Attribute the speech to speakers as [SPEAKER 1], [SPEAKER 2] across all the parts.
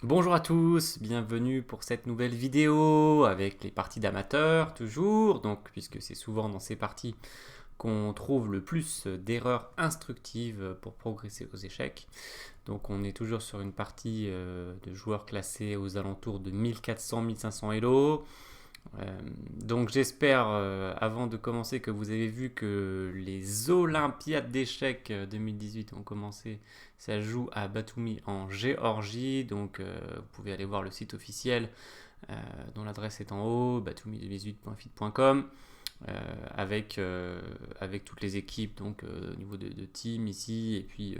[SPEAKER 1] Bonjour à tous, bienvenue pour cette nouvelle vidéo avec les parties d'amateurs toujours, donc puisque c'est souvent dans ces parties qu'on trouve le plus d'erreurs instructives pour progresser aux échecs. Donc on est toujours sur une partie de joueurs classés aux alentours de 1400-1500 Elo. Donc j'espère, avant de commencer, que vous avez vu que les Olympiades d'échecs 2018 ont commencé. Ça joue à Batumi en Géorgie, donc vous pouvez aller voir le site officiel dont l'adresse est en haut, batumi2018.fit.com, avec toutes les équipes, donc au niveau de team ici, et puis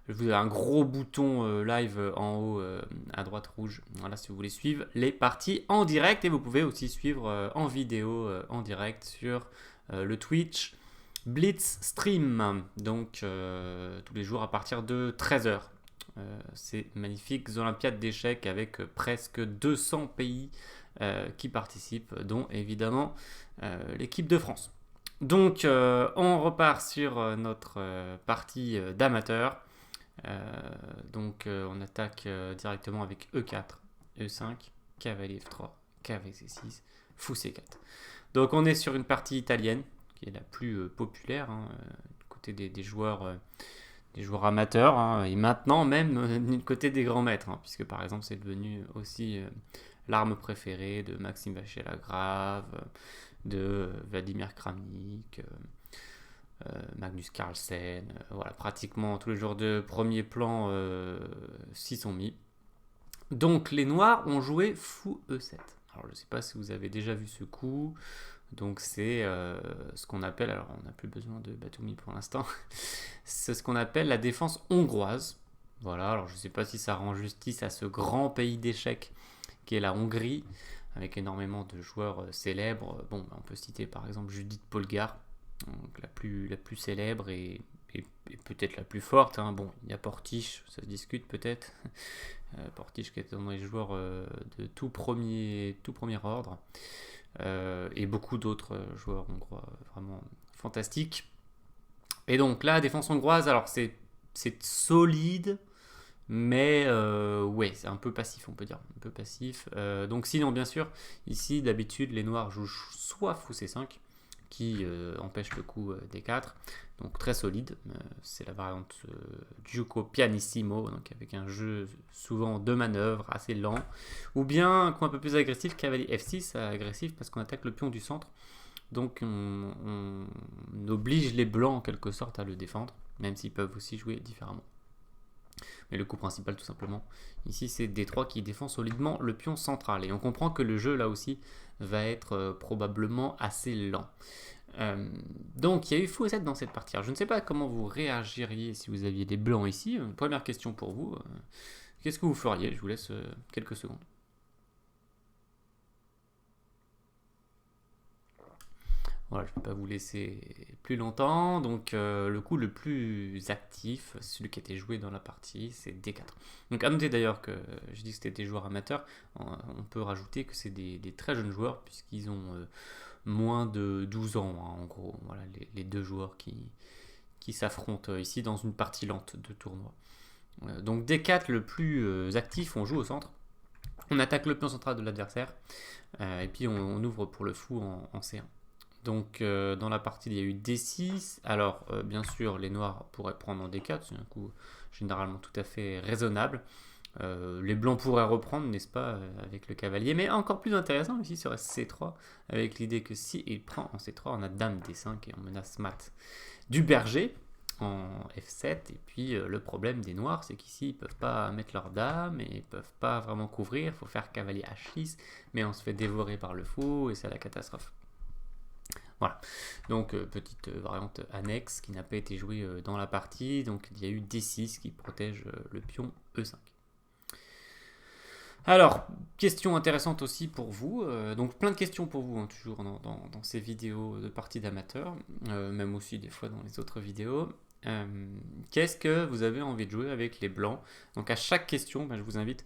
[SPEAKER 1] vous avez un gros bouton live en haut à droite rouge. Voilà, si vous voulez suivre les parties en direct, et vous pouvez aussi suivre en vidéo en direct sur le Twitch Blitz Stream, donc tous les jours à partir de 13h. Ces magnifiques Olympiades d'échecs avec presque 200 pays qui participent, dont évidemment l'équipe de France. Donc on repart sur notre partie d'amateur. On attaque directement avec E4, E5, cavalier F3, cavalier C6, fou C4. Donc on est sur une partie italienne qui est la plus populaire du côté des joueurs amateurs, et maintenant même du côté des grands maîtres, puisque par exemple c'est devenu aussi l'arme préférée de Maxime Vachier-Lagrave, de Vladimir Kramnik, Magnus Carlsen, voilà, pratiquement tous les joueurs de premier plan s'y sont mis. Donc les noirs ont joué fou E7. Alors je ne sais pas si vous avez déjà vu ce coup. Donc c'est ce qu'on appelle, alors on n'a plus besoin de Batumi pour l'instant, c'est ce qu'on appelle la défense hongroise. Voilà, alors je ne sais pas si ça rend justice à ce grand pays d'échecs qui est la Hongrie, avec énormément de joueurs célèbres. Bon, on peut citer par exemple Judith Polgar, donc la plus célèbre et peut-être la plus forte. Bon, il y a Portiche, ça se discute peut-être. Portiche qui est un des joueurs de tout premier ordre. Et beaucoup d'autres joueurs hongrois vraiment fantastiques. Et donc la défense hongroise, alors c'est solide, mais ouais, c'est un peu passif, on peut dire. Un peu passif. Donc sinon, bien sûr, ici, d'habitude, les noirs jouent soit fou C5, qui empêche le coup D4. Donc très solide. C'est la variante Giuco Pianissimo, donc avec un jeu souvent de manœuvre, assez lent. Ou bien un coup un peu plus agressif, cavalier F6, agressif parce qu'on attaque le pion du centre. Donc on oblige les blancs en quelque sorte à le défendre, même s'ils peuvent aussi jouer différemment. Mais le coup principal tout simplement, ici c'est D3 qui défend solidement le pion central. Et on comprend que le jeu là aussi va être probablement assez lent. Donc il y a eu fou E7 dans cette partie. Alors, je ne sais pas comment vous réagiriez si vous aviez des blancs ici. Première question pour vous. Qu'est-ce que vous feriez? Je vous laisse quelques secondes. Voilà, je ne vais pas vous laisser plus longtemps. Donc le coup le plus actif, celui qui a été joué dans la partie, c'est D4. Donc à noter d'ailleurs que je dis que c'était des joueurs amateurs. On peut rajouter que c'est des très jeunes joueurs puisqu'ils ont moins de 12 ans en gros. Voilà les deux joueurs qui s'affrontent ici dans une partie lente de tournoi. Donc D4 le plus actif, on joue au centre. On attaque le pion central de l'adversaire et puis on ouvre pour le fou en C1. Donc dans la partie il y a eu D6. Alors bien sûr les noirs pourraient prendre en D4, c'est un coup généralement tout à fait raisonnable. Les blancs pourraient reprendre, n'est-ce pas, avec le cavalier. Mais encore plus intéressant ici serait C3, avec l'idée que si il prend en C3, on a Dame D5 et on menace mat du berger en F7. Et puis le problème des noirs, c'est qu'ici ils peuvent pas mettre leur dame et ils peuvent pas vraiment couvrir. Il faut faire cavalier H6, mais on se fait dévorer par le fou et c'est la catastrophe. Voilà, donc petite variante annexe qui n'a pas été jouée dans la partie. Donc il y a eu D6 qui protège le pion E5. Alors, question intéressante aussi pour vous. Donc plein de questions pour vous, toujours dans ces vidéos de parties d'amateurs, même aussi des fois dans les autres vidéos. Qu'est-ce que vous avez envie de jouer avec les blancs? Donc à chaque question, je vous invite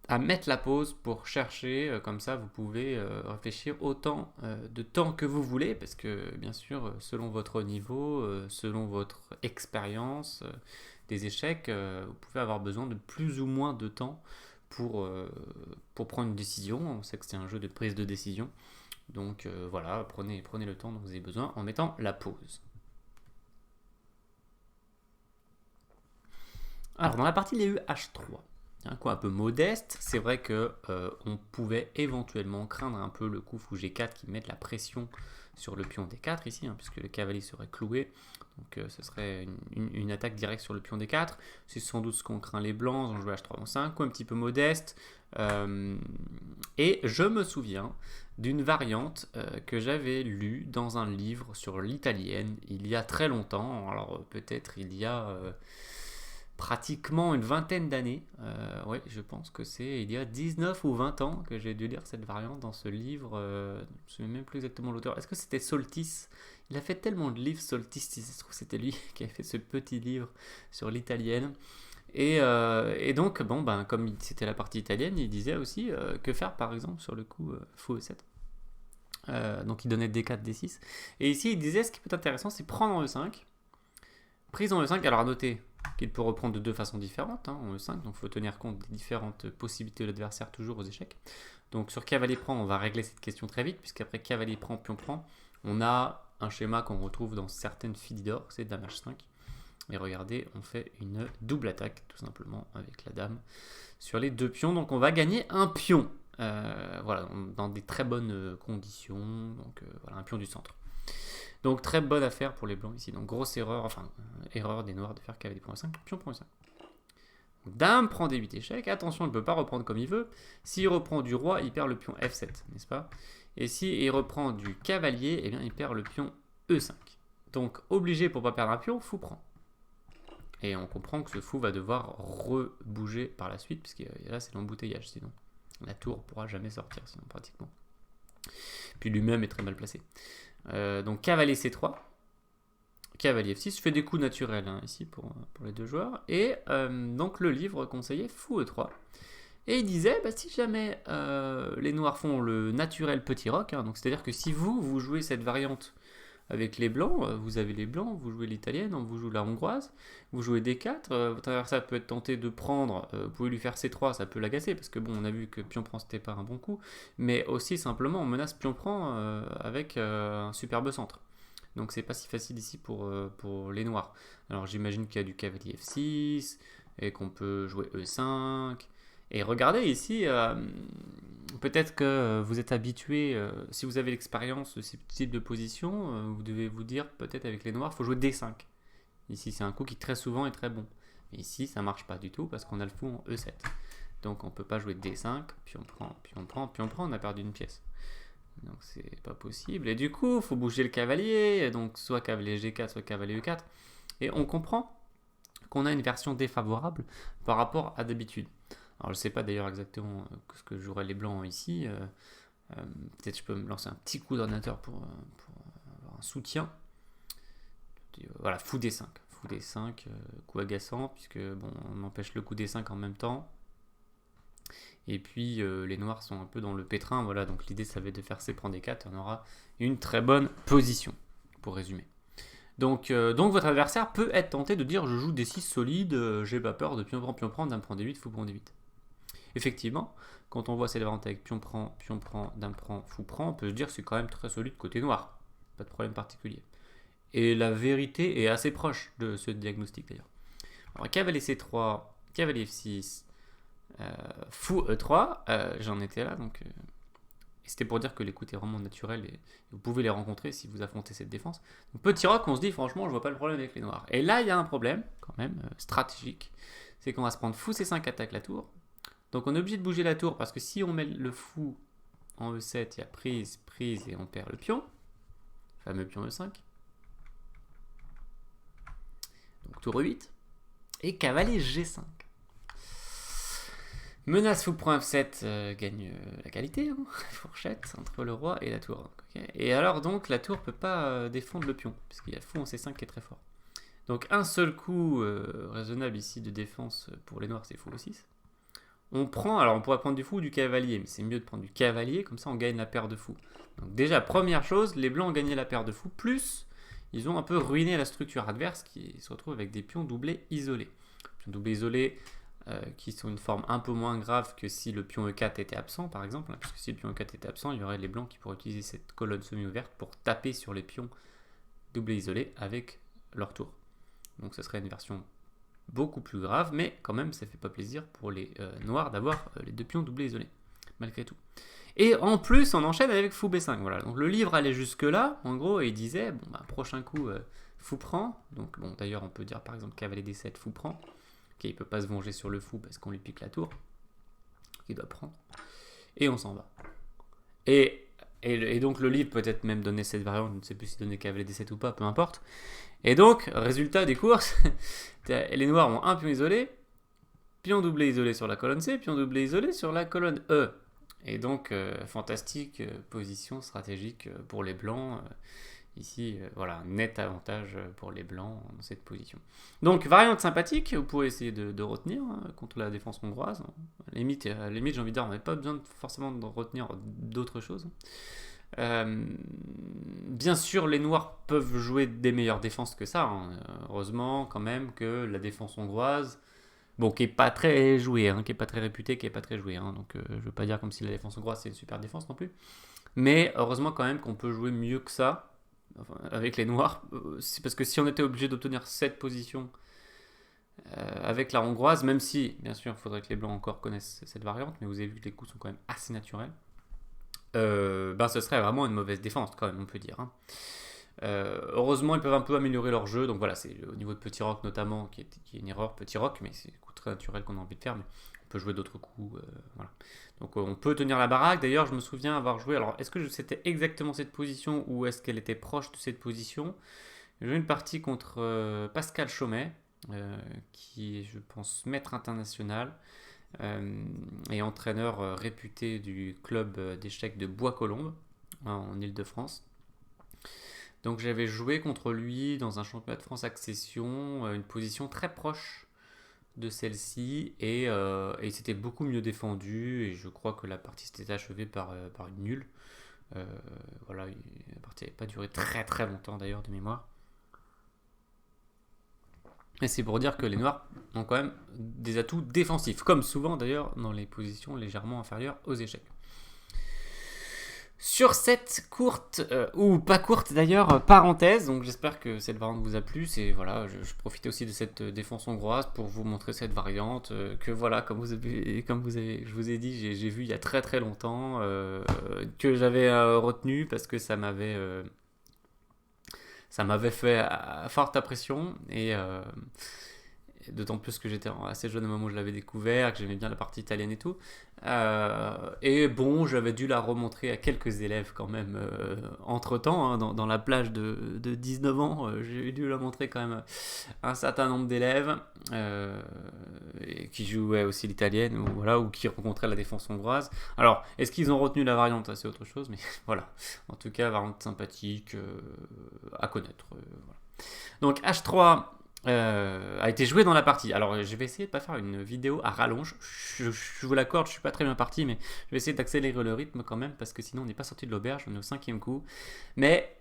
[SPEAKER 1] à mettre la pause pour chercher, comme ça vous pouvez réfléchir autant de temps que vous voulez, parce que bien sûr, selon votre niveau, selon votre expérience des échecs, vous pouvez avoir besoin de plus ou moins de temps pour prendre une décision. On sait que c'est un jeu de prise de décision. Donc voilà, prenez le temps dont vous avez besoin en mettant la pause. Alors dans la partie il y a eu H3. Un coup un peu modeste, c'est vrai que on pouvait éventuellement craindre un peu le coup fou G4 qui mette la pression sur le pion D4 ici, puisque le cavalier serait cloué. Donc ce serait une attaque directe sur le pion D4. C'est sans doute ce qu'ont craint les blancs, ils ont joué H3 en 5, un petit peu modeste. Et je me souviens d'une variante que j'avais lue dans un livre sur l'italienne il y a très longtemps. Alors peut-être il y a pratiquement une vingtaine d'années. Oui, je pense que c'est il y a 19 ou 20 ans que j'ai dû lire cette variante dans ce livre. Je ne me souviens même plus exactement l'auteur. Est-ce que c'était Soltis? Il a fait tellement de livres, Soltis, si ça se trouve c'était lui qui a fait ce petit livre sur l'italienne. Et donc, bon, ben, comme c'était la partie italienne, il disait aussi que faire par exemple sur le coup fou E7. Donc il donnait D4, D6. Et ici il disait ce qui peut être intéressant, c'est prendre en E5. Prise en E5, alors à noter qu'il peut reprendre de deux façons différentes en E5, donc il faut tenir compte des différentes possibilités de l'adversaire toujours aux échecs. Donc sur cavalier prend, on va régler cette question très vite, puisqu'après cavalier prend, pion prend, on a un schéma qu'on retrouve dans certaines filles d'or, c'est dame H5. Et regardez, on fait une double attaque, tout simplement, avec la dame sur les deux pions. Donc on va gagner un pion, voilà, dans des très bonnes conditions, donc voilà, un pion du centre. Donc très bonne affaire pour les blancs ici. Donc grosse erreur, enfin erreur des noirs de faire cavalier prend 5, pion prend 5. Dame prend D8 échec. Attention, il ne peut pas reprendre comme il veut. S'il reprend du roi, il perd le pion F7, n'est-ce pas? Et s'il reprend du cavalier, eh bien, il perd le pion E5. Donc obligé pour ne pas perdre un pion, fou prend. Et on comprend que ce fou va devoir rebouger par la suite, puisque là c'est l'embouteillage sinon. La tour ne pourra jamais sortir sinon pratiquement. Puis lui-même est très mal placé. Donc cavalier C3, cavalier F6, je fais des coups naturels ici pour les deux joueurs. Et donc le livre conseillait fou E3. Et il disait, si jamais les noirs font le naturel petit roc, donc c'est-à-dire que si vous jouez cette variante avec les blancs, vous avez les blancs, vous jouez l'italienne, vous jouez la hongroise, vous jouez D4, votre adversaire peut être tenté de prendre, vous pouvez lui faire C3, ça peut l'agacer, parce que bon, on a vu que pion prend c'était pas un bon coup, mais aussi simplement on menace pion prend avec un superbe centre. Donc c'est pas si facile ici pour les noirs. Alors j'imagine qu'il y a du cavalier F6, et qu'on peut jouer E5, et regardez ici, peut-être que vous êtes habitué, si vous avez l'expérience de ces types de positions, vous devez vous dire peut-être avec les noirs, il faut jouer D5. Ici c'est un coup qui très souvent est très bon. Mais ici ça marche pas du tout parce qu'on a le fou en E7. Donc on peut pas jouer D5, puis on prend, on a perdu une pièce. Donc c'est pas possible. Et du coup il faut bouger le cavalier, donc soit cavalier G4, soit cavalier E4. Et on comprend qu'on a une version défavorable par rapport à d'habitude. Alors je ne sais pas d'ailleurs exactement ce que joueraient les blancs ici. Peut-être je peux me lancer un petit coup d'ordinateur pour avoir un soutien. Voilà, fou D5. Fou D5, coup agaçant, puisque bon, on empêche le coup D5 en même temps. Et puis les noirs sont un peu dans le pétrin. Voilà, donc l'idée ça va être de faire C prend D4. On aura une très bonne position, pour résumer. Donc votre adversaire peut être tenté de dire je joue D6 solide, j'ai pas peur de pion prend, dame prend D8, fou prend D8. Effectivement, quand on voit cette variante avec pion prend, dame prend, fou prend, on peut se dire que c'est quand même très solide côté noir. Pas de problème particulier. Et la vérité est assez proche de ce diagnostic d'ailleurs. Alors cavalier C3, cavalier F6, fou E3, j'en étais là, donc et c'était pour dire que les coups étaient vraiment naturels et vous pouvez les rencontrer si vous affrontez cette défense. Donc petit roc, on se dit franchement, je vois pas le problème avec les noirs. Et là, il y a un problème quand même stratégique, c'est qu'on va se prendre fou C5 attaque la tour. Donc on est obligé de bouger la tour parce que si on met le fou en E7, il y a prise, prise et on perd le pion. Le fameux pion E5. Donc tour E8. Et cavalier G5. Menace fou prend F7 gagne la qualité, fourchette entre le roi et la tour. Okay. Et alors donc la tour ne peut pas défendre le pion, puisqu'il y a fou en C5 qui est très fort. Donc un seul coup raisonnable ici de défense pour les noirs, c'est fou E6. On prend, alors on pourrait prendre du fou ou du cavalier, mais c'est mieux de prendre du cavalier, comme ça on gagne la paire de fou. Donc déjà, première chose, les blancs ont gagné la paire de fou, plus ils ont un peu ruiné la structure adverse qui se retrouve avec des pions doublés isolés. Pions doublés isolés, qui sont une forme un peu moins grave que si le pion E4 était absent, par exemple, hein, puisque si le pion E4 était absent, il y aurait les blancs qui pourraient utiliser cette colonne semi-ouverte pour taper sur les pions doublés isolés avec leur tour. Donc ce serait une version beaucoup plus grave, mais quand même ça fait pas plaisir pour les noirs d'avoir les 2 pions doublés isolés, malgré tout. Et en plus, on enchaîne avec fou B5. Voilà. Donc le livre allait jusque-là, en gros, et il disait, bon, bah, prochain coup, fou prend. Donc bon, d'ailleurs, on peut dire par exemple cavalier D7, fou prend. Ok, il peut pas se venger sur le fou parce qu'on lui pique la tour. Il doit prendre. Et on s'en va. Et donc le livre peut-être même donner cette variante, je ne sais plus si donner cavalier D7 ou pas, peu importe. Et donc, résultat des courses, les noirs ont un pion isolé, pion doublé isolé sur la colonne C, pion doublé isolé sur la colonne E. Et donc, fantastique position stratégique pour les blancs. Ici, voilà, net avantage pour les blancs dans cette position. Donc, variante sympathique, vous pouvez essayer de retenir contre la défense hongroise. À la limite, j'ai envie de dire, on n'avait pas besoin forcément de retenir d'autres choses. Bien sûr, les noirs peuvent jouer des meilleures défenses que ça. Heureusement, quand même, que la défense hongroise, bon, qui est pas très jouée, qui est pas très réputée, qui est pas très jouée. Donc, je veux pas dire comme si la défense hongroise c'est une super défense non plus. Mais heureusement quand même qu'on peut jouer mieux que ça avec les noirs. C'est parce que si on était obligé d'obtenir cette position avec la hongroise, même si, bien sûr, il faudrait que les blancs encore connaissent cette variante, mais vous avez vu que les coups sont quand même assez naturels. Ce serait vraiment une mauvaise défense quand même, on peut dire. Heureusement, ils peuvent un peu améliorer leur jeu. Donc voilà, c'est au niveau de Petit Roc notamment qui est une erreur. Petit Roc, mais c'est un coup très naturel qu'on a envie de faire. Mais on peut jouer d'autres coups. Voilà. Donc on peut tenir la baraque. D'ailleurs, je me souviens avoir joué. Alors, est-ce que c'était exactement cette position ou est-ce qu'elle était proche de cette position? J'ai joué une partie contre Pascal Chaumet, qui est, je pense, maître international et entraîneur réputé du club d'échecs de Bois-Colombes en Île-de-France. Donc j'avais joué contre lui dans un championnat de France Accession, une position très proche de celle-ci, et il s'était beaucoup mieux défendu, et je crois que la partie s'était achevée par une nulle. Voilà, la partie n'avait pas duré très très longtemps d'ailleurs de mémoire. Et c'est pour dire que les noirs ont quand même des atouts défensifs, comme souvent d'ailleurs dans les positions légèrement inférieures aux échecs. Sur cette courte, ou pas courte d'ailleurs, parenthèse, donc j'espère que cette variante vous a plu. C'est, voilà, je profitais aussi de cette défense hongroise pour vous montrer cette variante, que voilà, comme je vous ai dit, j'ai vu il y a très très longtemps, que j'avais retenu parce que ça m'avait fait forte impression, et d'autant plus que j'étais assez jeune au moment où je l'avais découvert, que j'aimais bien la partie italienne et tout. Et bon, j'avais dû la remontrer à quelques élèves quand même entre-temps, dans la plage de 19 ans. J'ai dû la montrer quand même à un certain nombre d'élèves qui jouaient aussi l'italienne, ou qui rencontraient la défense hongroise. Alors, est-ce qu'ils ont retenu la variante? C'est autre chose, mais voilà. En tout cas, variante sympathique à connaître. Voilà. Donc H3 a été joué dans la partie. Alors je vais essayer de ne pas faire une vidéo à rallonge. Je vous l'accorde, je suis pas très bien parti, mais je vais essayer d'accélérer le rythme quand même, parce que sinon on n'est pas sorti de l'auberge, on est au 5e coup. Mais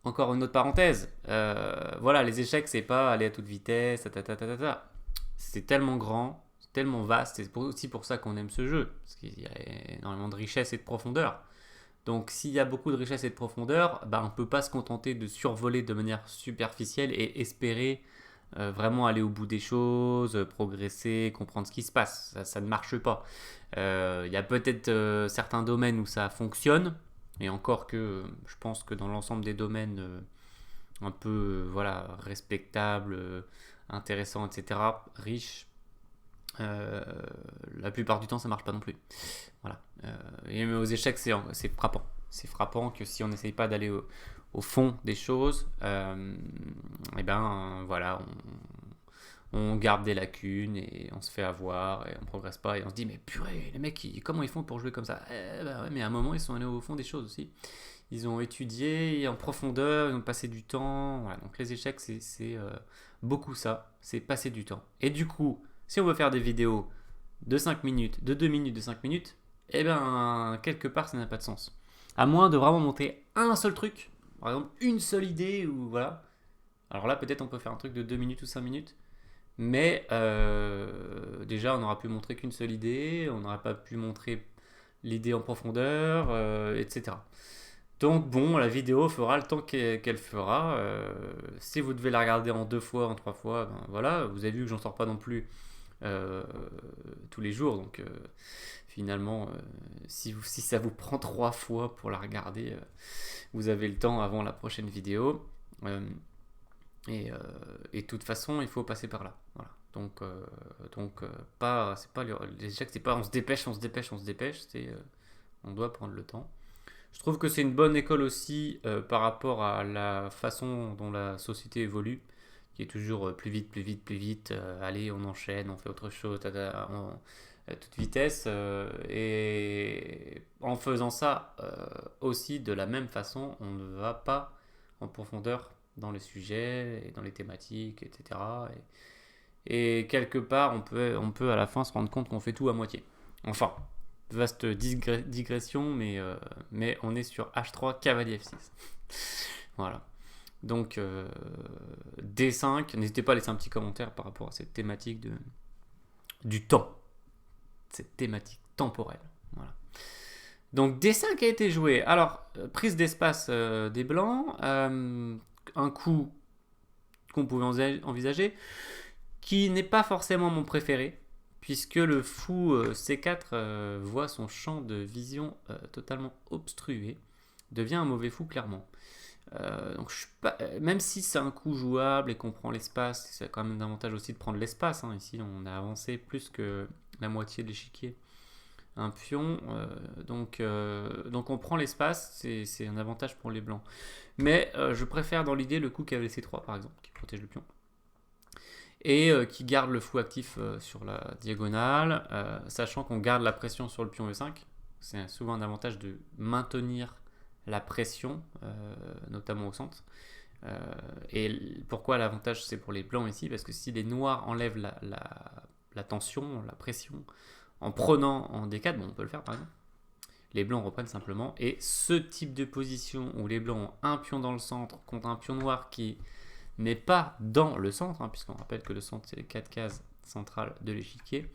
[SPEAKER 1] encore une autre parenthèse, voilà, les échecs c'est pas aller à toute vitesse, c'est tellement grand, c'est tellement vaste, c'est aussi pour ça qu'on aime ce jeu, parce qu'il y a énormément de richesse et de profondeur. Donc s'il y a beaucoup de richesse et de profondeur, on ne peut pas se contenter de survoler de manière superficielle et espérer vraiment aller au bout des choses, progresser, comprendre ce qui se passe. Ça ne marche pas. Il y a peut-être certains domaines où ça fonctionne, et encore que je pense que dans l'ensemble des domaines un peu respectables, intéressants, etc., riches, la plupart du temps ça marche pas non plus. Voilà. Et aux échecs c'est frappant. C'est frappant que si on n'essaye pas d'aller au fond des choses, voilà, on garde des lacunes et on se fait avoir et on progresse pas, et on se dit mais purée, les mecs comment ils font pour jouer comme ça? Ouais, mais à un moment ils sont allés au fond des choses aussi. Ils ont étudié en profondeur, ils ont passé du temps. Voilà. Donc les échecs c'est beaucoup ça, c'est passer du temps. Et du coup, si on veut faire des vidéos de 5 minutes, de 2 minutes, de 5 minutes, quelque part ça n'a pas de sens. À moins de vraiment monter un seul truc, par exemple une seule idée, ou voilà. Alors là peut-être on peut faire un truc de 2 minutes ou 5 minutes, Mais déjà, on n'aura pu montrer qu'une seule idée, on n'aura pas pu montrer l'idée en profondeur, etc. Donc bon, la vidéo fera le temps qu'elle fera. Si vous devez la regarder en 2 fois, en 3 fois, ben voilà, vous avez vu que j'en sors pas non plus euh, tous les jours. Donc finalement, si ça vous prend 3 fois pour la regarder, vous avez le temps avant la prochaine vidéo. Euh, et de toute façon, il faut passer par là. Voilà. Pas, c'est pas les échecs, c'est pas on se dépêche, on se dépêche, on se dépêche. C'est on doit prendre le temps. Je trouve que c'est une bonne école aussi par rapport à la façon dont la société évolue, qui est toujours plus vite, plus vite, plus vite. Allez, on enchaîne, on fait autre chose, à toute vitesse. Et en faisant ça aussi de la même façon, on ne va pas en profondeur dans les sujets et dans les thématiques, etc. Et quelque part, on peut à la fin se rendre compte qu'on fait tout à moitié. Enfin, vaste digression, mais on est sur H3 cavalier F6. Voilà. Donc D5, n'hésitez pas à laisser un petit commentaire par rapport à cette thématique du temps, cette thématique temporelle. Voilà. Donc D5 a été joué. Alors, prise d'espace des blancs, un coup qu'on pouvait envisager, qui n'est pas forcément mon préféré, puisque le fou C4 voit son champ de vision totalement obstrué, devient un mauvais fou clairement. Donc même si c'est un coup jouable et qu'on prend l'espace, c'est quand même un avantage aussi de prendre l'espace. Hein. Ici, on a avancé plus que la moitié de l'échiquier. Un pion, donc on prend l'espace, c'est un avantage pour les blancs. Mais je préfère dans l'idée le coup cavalier C3 par exemple, qui protège le pion. Et qui garde le fou actif sur la diagonale, sachant qu'on garde la pression sur le pion E5. C'est souvent un avantage de maintenir la pression, notamment au centre. Et pourquoi l'avantage c'est pour les blancs ici? Parce que si les noirs enlèvent la tension, la pression, en prenant en D4, bon on peut le faire par exemple, les blancs reprennent simplement. Et ce type de position où les blancs ont un pion dans le centre contre un pion noir qui n'est pas dans le centre, hein, puisqu'on rappelle que le centre c'est les 4 cases centrales de l'échiquier,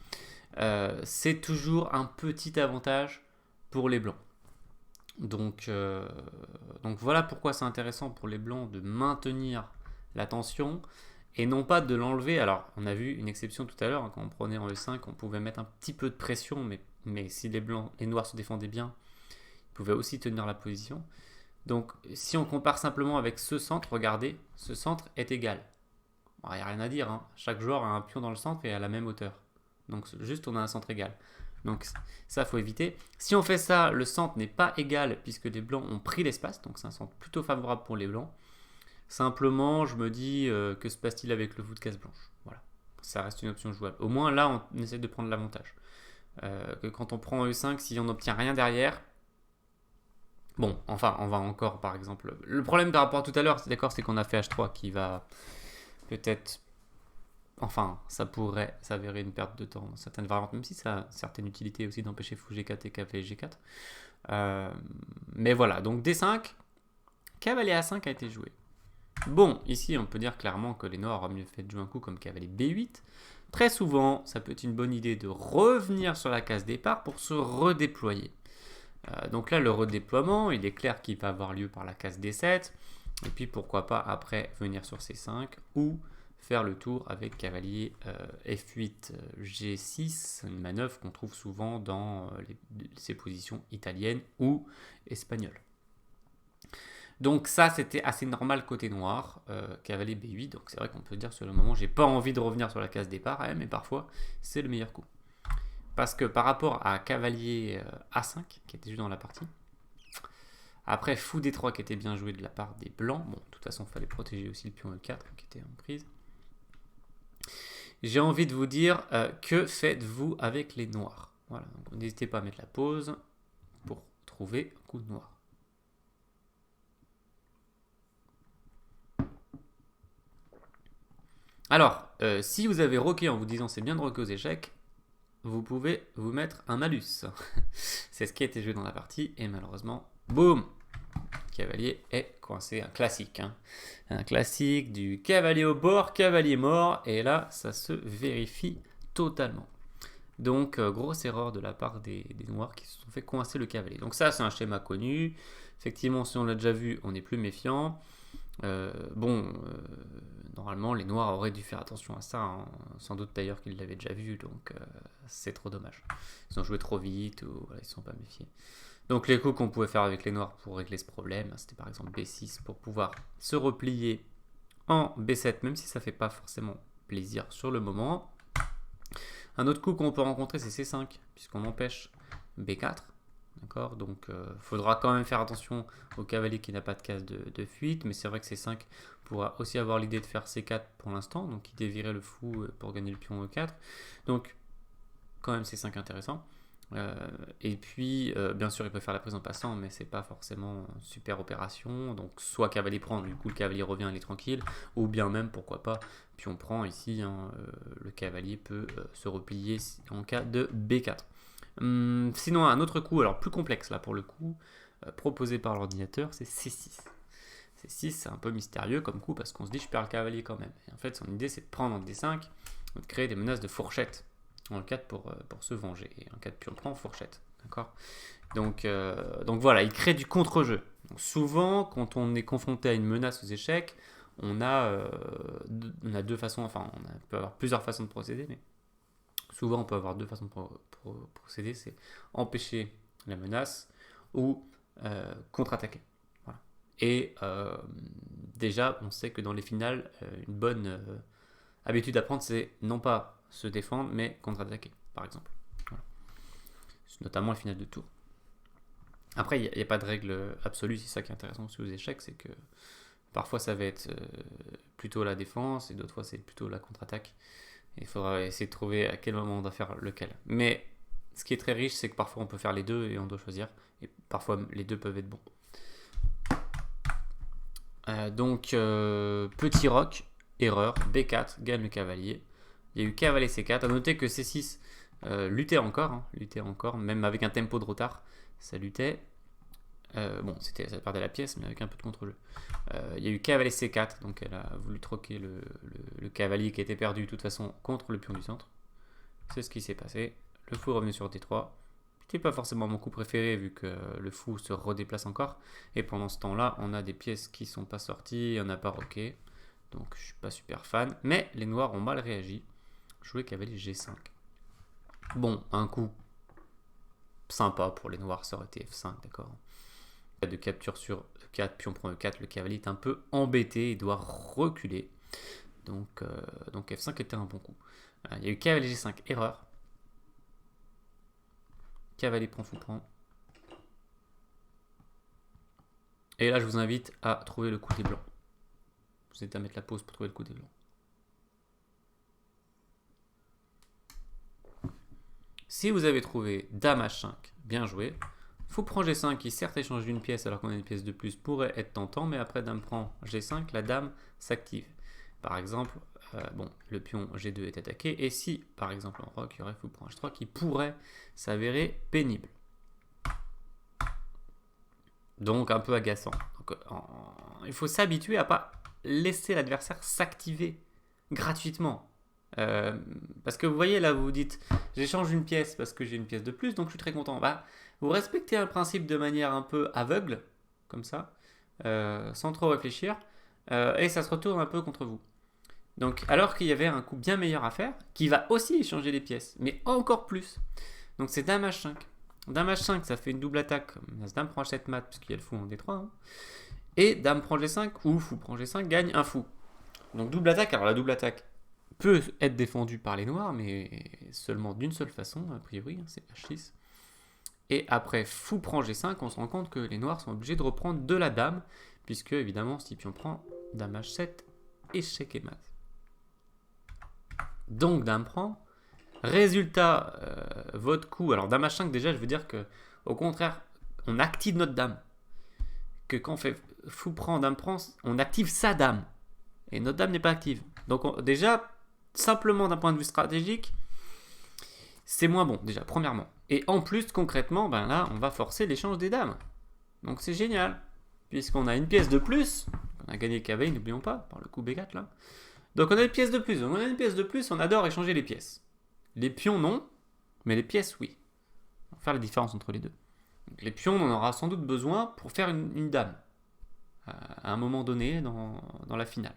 [SPEAKER 1] c'est toujours un petit avantage pour les blancs. Donc voilà pourquoi c'est intéressant pour les blancs de maintenir la tension et non pas de l'enlever. Alors on a vu une exception tout à l'heure, hein, quand on prenait en E5 on pouvait mettre un petit peu de pression, mais si les noirs se défendaient bien, ils pouvaient aussi tenir la position. Donc si on compare simplement avec ce centre, regardez, ce centre est égal. Il n'y a rien à dire, hein. Chaque joueur a un pion dans le centre et à la même hauteur. Donc juste on a un centre égal. Donc ça faut éviter. Si on fait ça, le centre n'est pas égal puisque les blancs ont pris l'espace, donc c'est un centre plutôt favorable pour les blancs. Simplement je me dis que se passe-t-il avec le fou de case blanche? Voilà, ça reste une option jouable. Au moins là on essaie de prendre l'avantage. Que quand on prend E5, si on n'obtient rien derrière, bon, enfin, on va encore, par exemple... Le problème par rapport à tout à l'heure, c'est d'accord, c'est qu'on a fait H3 qui va peut-être... Enfin, ça pourrait s'avérer une perte de temps dans certaines variantes, même si ça a certaine utilité aussi d'empêcher fou G4 et cavalier G4. Mais voilà, donc D5, cavalier A5 a été joué. Bon, ici, on peut dire clairement que les noirs auraient mieux fait de jouer un coup comme cavalier B8. Très souvent, ça peut être une bonne idée de revenir sur la case départ pour se redéployer. Donc là, le redéploiement, il est clair qu'il va avoir lieu par la case D7. Et puis, pourquoi pas après venir sur C5 ou faire le tour avec cavalier F8 G6, une manœuvre qu'on trouve souvent dans ces positions italiennes ou espagnoles. Donc ça, c'était assez normal côté noir, cavalier B8. Donc c'est vrai qu'on peut dire sur le moment, j'ai pas envie de revenir sur la case départ, mais parfois, c'est le meilleur coup. Parce que par rapport à cavalier A5, qui était joué dans la partie, après fou D3 qui était bien joué de la part des blancs, bon, de toute façon, il fallait protéger aussi le pion E4 qui était en prise. J'ai envie de vous dire, que faites-vous avec les noirs? Voilà, donc n'hésitez pas à mettre la pause pour trouver un coup de noir. Alors, si vous avez roqué en vous disant c'est bien de roquer aux échecs, vous pouvez vous mettre un malus. C'est ce qui a été joué dans la partie, et malheureusement, boum, cavalier est coincé, un classique. Hein. Un classique du cavalier au bord, cavalier mort, et là, ça se vérifie totalement. Donc, grosse erreur de la part des noirs qui se sont fait coincer le cavalier. Donc ça, c'est un schéma connu. Effectivement, si on l'a déjà vu, on est plus méfiant. Normalement, les noirs auraient dû faire attention à ça. Hein. Sans doute d'ailleurs qu'ils l'avaient déjà vu, donc c'est trop dommage. Ils ont joué trop vite ou voilà, ils ne sont pas méfiés. Donc les coups qu'on pouvait faire avec les noirs pour régler ce problème, c'était par exemple B6 pour pouvoir se replier en B7, même si ça ne fait pas forcément plaisir sur le moment. Un autre coup qu'on peut rencontrer, c'est C5, puisqu'on empêche B4. D'accord, donc il faudra quand même faire attention au cavalier qui n'a pas de case de fuite, mais c'est vrai que C5 pourra aussi avoir l'idée de faire C4 pour l'instant, donc il dévierait le fou pour gagner le pion E4. Donc quand même C5 intéressant. Et puis bien sûr il peut faire la prise en passant, mais c'est pas forcément une super opération. Donc soit cavalier prend, du coup le cavalier revient, il est tranquille, ou bien même pourquoi pas pion prend ici. Hein, le cavalier peut se replier en cas de B4. Sinon, un autre coup, alors plus complexe là pour le coup, proposé par l'ordinateur, c'est C6. C6, c'est un peu mystérieux comme coup parce qu'on se dit je perds le cavalier quand même. Et en fait, son idée c'est de prendre en D5, de créer des menaces de fourchette en 4 pour se venger. Et en 4 pion prend fourchette. D'accord, donc voilà, il crée du contre-jeu. Donc, souvent, quand on est confronté à une menace aux échecs, on a deux façons, enfin, on peut avoir plusieurs façons de procéder, mais souvent on peut avoir deux façons de procéder, c'est empêcher la menace ou contre-attaquer. Voilà. Et déjà, on sait que dans les finales, une bonne habitude à prendre, c'est non pas se défendre, mais contre-attaquer, par exemple. Voilà. Notamment les finales de tour. Après, il n'y a pas de règle absolue, c'est ça qui est intéressant aussi aux échecs, c'est que parfois ça va être plutôt la défense, et d'autres fois c'est plutôt la contre-attaque. Il faudra essayer de trouver à quel moment on doit faire lequel. Mais ce qui est très riche, c'est que parfois on peut faire les deux et on doit choisir. Et parfois les deux peuvent être bons. Petit roc, erreur, B4, gagne le cavalier. Il y a eu cavalier C4. A noter que C6 luttait encore, même avec un tempo de retard, ça luttait. Ça perdait la pièce, mais avec un peu de contre-jeu. Il y a eu cavalier C4, donc elle a voulu troquer le cavalier qui était perdu de toute façon contre le pion du centre. C'est ce qui s'est passé. Le fou est revenu sur D3. C'était pas forcément mon coup préféré vu que le fou se redéplace encore. Et pendant ce temps-là, on a des pièces qui sont pas sorties, on n'a pas roqué. Donc je suis pas super fan. Mais les noirs ont mal réagi. Jouer cavalier G5. Bon, un coup sympa pour les noirs, ça aurait été F5, d'accord. De capture sur E4, pion prend E4, le cavalier est un peu embêté, il doit reculer. Donc F5 était un bon coup. Il y a eu cavalier G5, erreur. Cavalier prend, fou prend. Et là, je vous invite à trouver le coup des blancs. Vous êtes à mettre la pause pour trouver le coup des blancs. Si vous avez trouvé Dame H5, bien joué. Fou prend G5 qui certes échange d'une pièce alors qu'on a une pièce de plus pourrait être tentant, mais après Dame prend G5, la Dame s'active. Par exemple, le pion G2 est attaqué, et si par exemple en roc il y aurait Fou prend H3 qui pourrait s'avérer pénible. Donc un peu agaçant. Donc, il faut s'habituer à pas laisser l'adversaire s'activer gratuitement. Parce que vous voyez là, vous vous dites j'échange une pièce parce que j'ai une pièce de plus, donc je suis très content. Vous respectez un principe de manière un peu aveugle, comme ça, sans trop réfléchir, et ça se retourne un peu contre vous. Donc, alors qu'il y avait un coup bien meilleur à faire, qui va aussi échanger les pièces, mais encore plus. Donc c'est Dame H5. Dame H5, ça fait une double attaque, Dame prend H7 mat, puisqu'il y a le fou en D3, hein. Et Dame prend G5, ou Fou prend G5, gagne un fou. Donc double attaque, alors la double attaque peut être défendue par les noirs, mais seulement d'une seule façon, a priori, hein, c'est H6. Et après Fou prend G5, on se rend compte que les noirs sont obligés de reprendre de la Dame, puisque évidemment, si pion prend, Dame H7, échec et mat. Donc Dame prend. Résultat, votre coup. Alors Dame H5, déjà, je veux dire que, au contraire, on active notre Dame. Que quand on fait Fou prend, Dame prend, on active sa Dame. Et notre Dame n'est pas active. Donc déjà, simplement d'un point de vue stratégique, c'est moins bon, déjà, premièrement. Et en plus, concrètement, là, on va forcer l'échange des dames. Donc c'est génial. puisqu'on a une pièce de plus. On a gagné cavalier, n'oublions pas, par le coup B4 là. Donc on a une pièce de plus. Donc on a une pièce de plus, on adore échanger les pièces. Les pions, non, mais les pièces, oui. On va faire la différence entre les deux. Donc, les pions, on en aura sans doute besoin pour faire une dame à un moment donné dans la finale.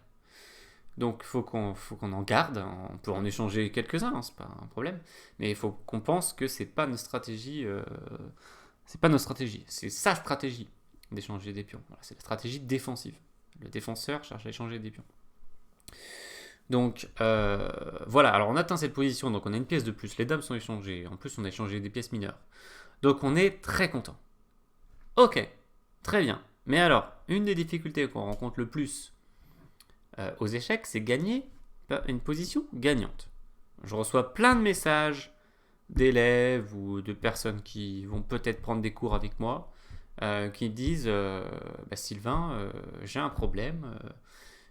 [SPEAKER 1] Donc il faut qu'on en garde. On peut en échanger quelques-uns, hein, c'est pas un problème. Mais il faut qu'on pense que c'est pas notre stratégie. C'est pas notre stratégie. C'est sa stratégie d'échanger des pions. Voilà, c'est la stratégie défensive. Le défenseur cherche à échanger des pions. Donc voilà, alors on atteint cette position, donc on a une pièce de plus, les dames sont échangées, en plus on a échangé des pièces mineures. Donc on est très content. Ok, très bien. Mais alors, une des difficultés qu'on rencontre le plus aux échecs, c'est gagner une position gagnante. Je reçois plein de messages d'élèves ou de personnes qui vont peut-être prendre des cours avec moi, qui disent Sylvain, j'ai un problème,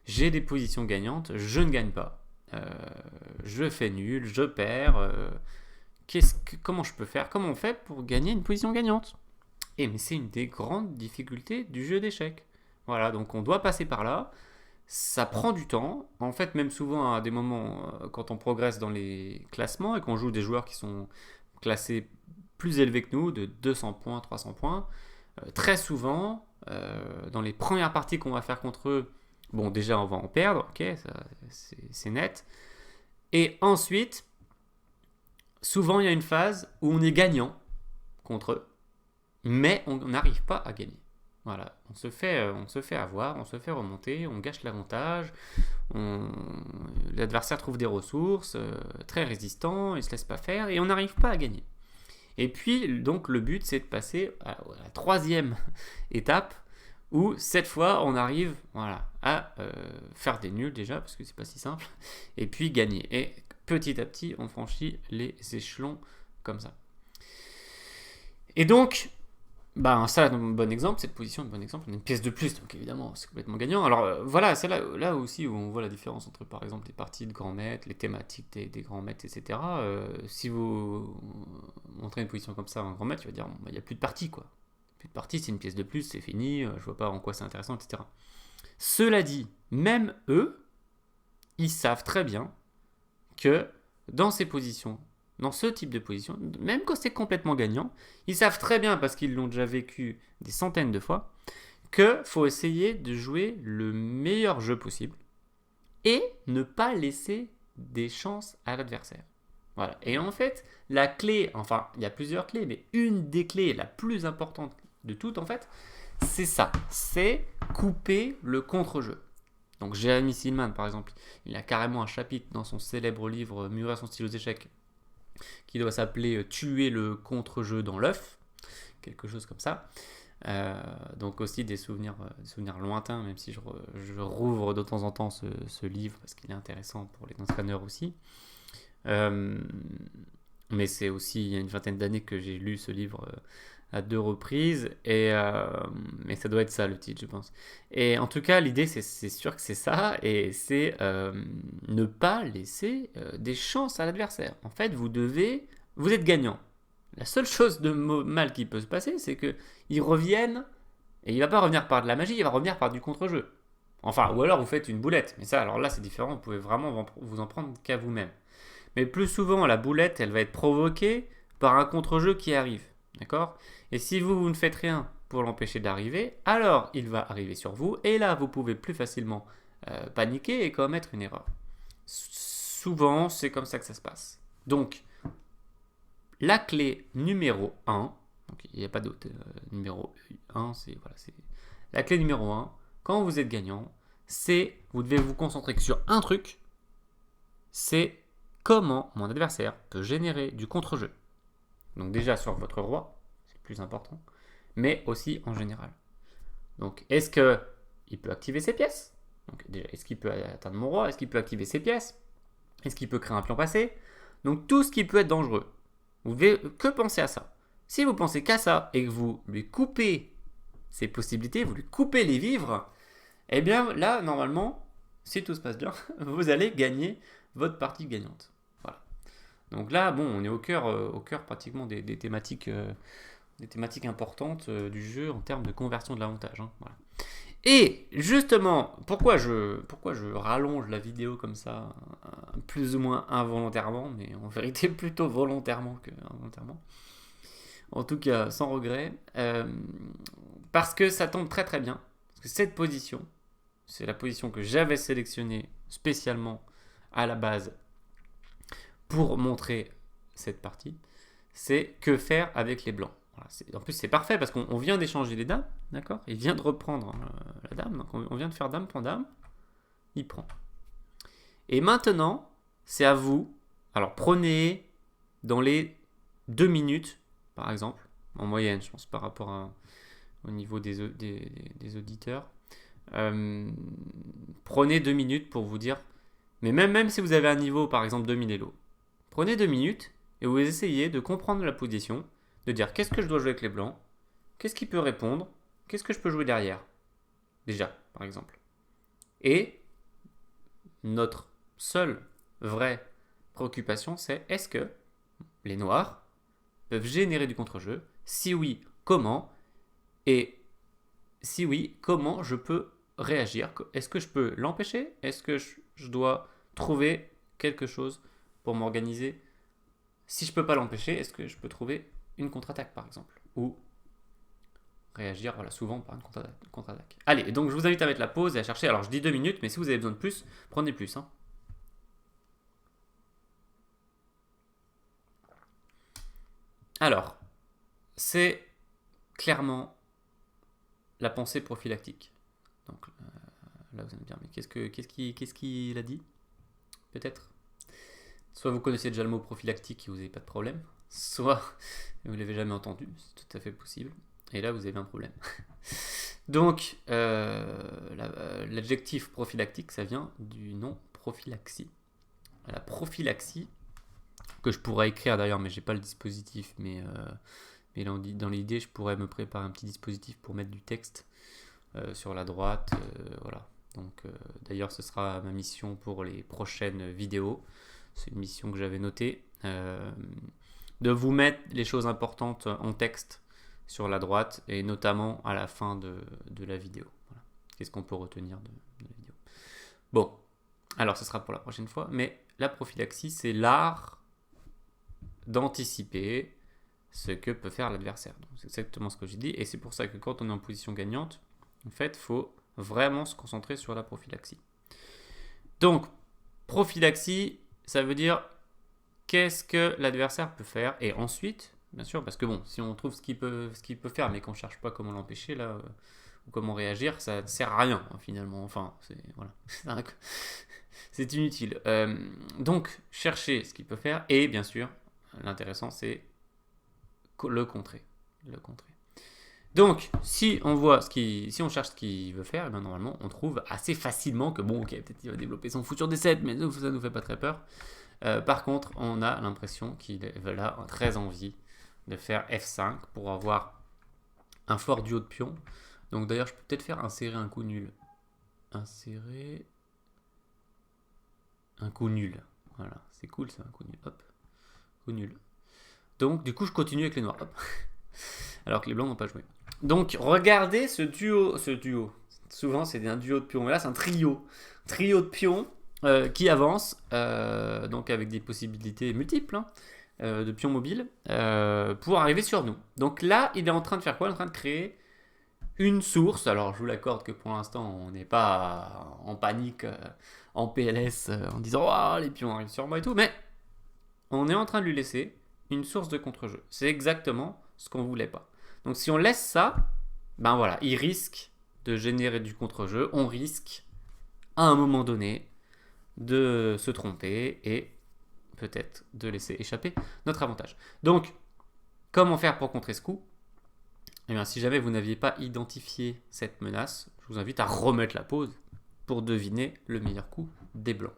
[SPEAKER 1] j'ai des positions gagnantes, je ne gagne pas. Je fais nul, je perds. Comment je peux faire? Comment on fait pour gagner une position gagnante? Mais c'est une des grandes difficultés du jeu d'échecs. Voilà, donc on doit passer par là. Ça prend du temps. En fait, même souvent à des moments, quand on progresse dans les classements et qu'on joue des joueurs qui sont classés plus élevés que nous, de 200 points, 300 points, très souvent, dans les premières parties qu'on va faire contre eux, bon, déjà, on va en perdre, ok, ça, c'est net. Et ensuite, souvent, il y a une phase où on est gagnant contre eux, mais on n'arrive pas à gagner. Voilà, on se fait avoir, on se fait remonter, on gâche l'avantage, l'adversaire trouve des ressources, très résistant, il ne se laisse pas faire, et on n'arrive pas à gagner. Et puis, donc, le but, c'est de passer à la troisième étape, où cette fois on arrive à faire des nuls déjà, parce que c'est pas si simple, et puis gagner. Et petit à petit, on franchit les échelons comme ça. Et donc, ça, un bon exemple, cette position, un bon exemple, on a une pièce de plus, donc évidemment, c'est complètement gagnant. Alors voilà, c'est là aussi où on voit la différence entre, par exemple, les parties de grands maîtres, les thématiques des grands maîtres, etc. Si vous montrez une position comme ça à un grand maître, tu vas dire, il n'y a plus de partie, quoi. Plus de partie, c'est une pièce de plus, c'est fini, je vois pas en quoi c'est intéressant, etc. Cela dit, même eux, ils savent très bien que dans ces positions, dans ce type de position, même quand c'est complètement gagnant, ils savent très bien, parce qu'ils l'ont déjà vécu des centaines de fois, qu'il faut essayer de jouer le meilleur jeu possible et ne pas laisser des chances à l'adversaire. Voilà. Et en fait, la clé, enfin, il y a plusieurs clés, mais une des clés, la plus importante de toutes, en fait, c'est ça. C'est couper le contre-jeu. Donc Jérémy Silman, par exemple, il a carrément un chapitre dans son célèbre livre Mûrir son style aux échecs qui doit s'appeler Tuer le contre-jeu dans l'œuf, quelque chose comme ça. Donc aussi des souvenirs lointains, même si je rouvre de temps en temps ce livre parce qu'il est intéressant pour les entraîneurs aussi. Mais c'est aussi il y a une vingtaine d'années que j'ai lu ce livre à 2 reprises mais ça doit être ça le titre, je pense. Et en tout cas, l'idée c'est sûr que c'est ça, et c'est ne pas laisser des chances à l'adversaire. En fait, vous êtes gagnant. La seule chose de mal qui peut se passer, c'est que ils reviennent, et il va pas revenir par de la magie, il va revenir par du contre-jeu. Enfin, ou alors vous faites une boulette, mais ça, alors là c'est différent, vous pouvez vraiment vous en prendre qu'à vous-même. Mais plus souvent, la boulette, elle va être provoquée par un contre-jeu qui arrive. D'accord? Et si vous ne faites rien pour l'empêcher d'arriver, alors il va arriver sur vous, et là, vous pouvez plus facilement paniquer et commettre une erreur. Souvent, c'est comme ça que ça se passe. Donc, la clé numéro 1, donc il n'y a pas d'autre numéro 1, c'est la clé numéro 1, quand vous êtes gagnant, c'est, vous devez vous concentrer sur un truc, c'est comment mon adversaire peut générer du contre-jeu. Donc déjà sur votre roi, c'est le plus important, mais aussi en général. Donc est-ce qu'il peut activer ses pièces? Donc déjà, est-ce qu'il peut atteindre mon roi? Est-ce qu'il peut activer ses pièces? Est-ce qu'il peut créer un pion passé? Donc tout ce qui peut être dangereux. Vous devez que penser à ça. Si vous pensez qu'à ça et que vous lui coupez ses possibilités, vous lui coupez les vivres, eh bien là, normalement, si tout se passe bien, vous allez gagner votre partie gagnante. Voilà. Donc là, bon, on est au cœur pratiquement des thématiques des thématiques importantes du jeu en termes de conversion de l'avantage. Hein, voilà. Et justement, pourquoi je rallonge la vidéo comme ça, plus ou moins involontairement, mais en vérité plutôt volontairement que involontairement. En tout cas, sans regret. Parce que ça tombe très très bien. Parce que cette position, c'est la position que j'avais sélectionnée spécialement à la base pour montrer cette partie. C'est que faire avec les blancs. Voilà, en plus, c'est parfait parce qu'on vient d'échanger les dames, d'accord? Il vient de reprendre la dame, donc on vient de faire dame, prend dame, il prend. Et maintenant, c'est à vous. Alors, prenez dans les 2 minutes, par exemple, en moyenne, je pense, par rapport au niveau des auditeurs. Prenez 2 minutes pour vous dire, mais même si vous avez un niveau, par exemple, 2000 Elo, prenez 2 minutes et vous essayez de comprendre la position, de dire qu'est-ce que je dois jouer avec les blancs, qu'est-ce qui peut répondre, qu'est-ce que je peux jouer derrière, déjà, par exemple. Et notre seule vraie préoccupation, c'est est-ce que les noirs peuvent générer du contre-jeu? Si oui, comment? Et si oui, comment je peux réagir? Est-ce que je peux l'empêcher? Est-ce que je dois trouver quelque chose pour m'organiser? Si je peux pas l'empêcher, est-ce que je peux trouver une contre-attaque par exemple? Ou réagir souvent par une contre-attaque. Allez, donc je vous invite à mettre la pause et à chercher. Alors je dis 2 minutes, mais si vous avez besoin de plus, prenez plus. Hein. Alors, c'est clairement la pensée prophylactique. Donc là, vous allez me dire, mais qu'est-ce qu'il a dit? Peut-être. Soit vous connaissez déjà le mot prophylactique et vous n'avez pas de problème, soit vous ne l'avez jamais entendu, c'est tout à fait possible. Et là, vous avez un problème. Donc, l'adjectif prophylactique, ça vient du nom prophylaxie. La prophylaxie, que je pourrais écrire d'ailleurs, mais j'ai pas le dispositif, mais dans l'idée, je pourrais me préparer un petit dispositif pour mettre du texte sur la droite. Voilà. Donc, d'ailleurs, ce sera ma mission pour les prochaines vidéos. C'est une mission que j'avais notée. De vous mettre les choses importantes en texte sur la droite et notamment à la fin de la vidéo. Voilà. Qu'est-ce qu'on peut retenir de la vidéo? Bon, alors ce sera pour la prochaine fois, mais la prophylaxie, c'est l'art d'anticiper ce que peut faire l'adversaire. C'est exactement ce que j'ai dit, et c'est pour ça que quand on est en position gagnante, en fait, il faut vraiment se concentrer sur la prophylaxie. Donc, prophylaxie, ça veut dire qu'est-ce que l'adversaire peut faire, et ensuite, bien sûr, parce que bon, si on trouve ce qu'il peut faire, mais qu'on ne cherche pas comment l'empêcher, là, ou comment réagir, ça ne sert à rien, hein, finalement. Enfin, c'est inutile. Donc, chercher ce qu'il peut faire, et bien sûr, l'intéressant, c'est le contrer. Donc, si on cherche ce qu'il veut faire, et bien normalement, on trouve assez facilement que, bon, ok, peut-être il va développer son fou sur D7, mais ça nous fait pas très peur. Par contre, on a l'impression qu'il a très envie de faire F5 pour avoir un fort duo de pions. Donc d'ailleurs, je peux peut-être faire insérer un coup nul. Insérer un coup nul. Voilà, c'est cool ça, un coup nul. Hop, coup nul. Donc du coup, je continue avec les noirs. Hop. Alors que les blancs n'ont pas joué. Donc regardez ce duo. Souvent, c'est un duo de pions. Mais là, c'est un trio. Trio de pions. Qui avance, donc avec des possibilités multiples de pions mobiles, pour arriver sur nous. Donc là, il est en train de faire quoi? Il est en train de créer une source. Alors, je vous l'accorde que pour l'instant, on n'est pas en panique, en PLS, en disant « Oh, les pions arrivent sur moi et tout », mais on est en train de lui laisser une source de contre-jeu. C'est exactement ce qu'on ne voulait pas. Donc, si on laisse ça, ben voilà, il risque de générer du contre-jeu. On risque, à un moment donné, de se tromper et peut-être de laisser échapper notre avantage. Donc, comment faire pour contrer ce coup? Eh bien, si jamais vous n'aviez pas identifié cette menace, je vous invite à remettre la pause pour deviner le meilleur coup des blancs.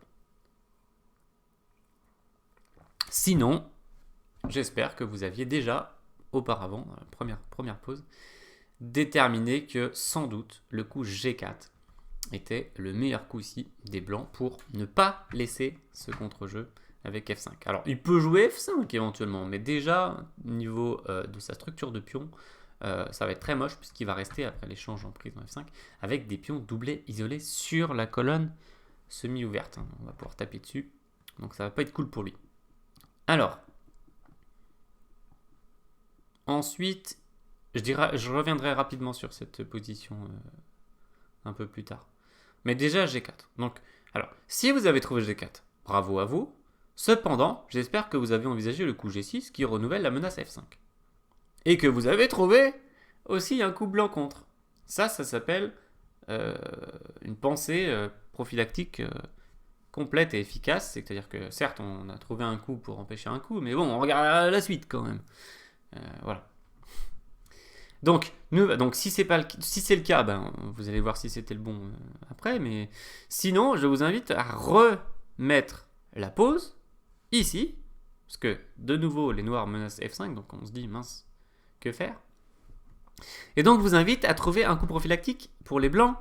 [SPEAKER 1] Sinon, j'espère que vous aviez déjà, auparavant, dans la première pause, déterminé que sans doute le coup G4 était le meilleur coup ici des blancs pour ne pas laisser ce contre-jeu avec F5. Alors, il peut jouer F5 éventuellement, mais déjà, au niveau de sa structure de pion, ça va être très moche puisqu'il va rester après l'échange en prise dans F5 avec des pions doublés isolés sur la colonne semi-ouverte. Hein. On va pouvoir taper dessus, donc ça va pas être cool pour lui. Alors, ensuite, je reviendrai rapidement sur cette position un peu plus tard. Mais déjà G4. Donc, alors, si vous avez trouvé G4, bravo à vous. Cependant, j'espère que vous avez envisagé le coup G6 qui renouvelle la menace F5. Et que vous avez trouvé aussi un coup blanc contre. Ça s'appelle une pensée prophylactique complète et efficace. C'est-à-dire que certes, on a trouvé un coup pour empêcher un coup, mais bon, on regarde la suite quand même. Voilà. Donc si c'est le cas, ben, vous allez voir si c'était le bon après. Mais sinon, je vous invite à remettre la pause ici, parce que de nouveau les noirs menacent F5, donc on se dit mince, que faire? Et donc je vous invite à trouver un coup prophylactique pour les blancs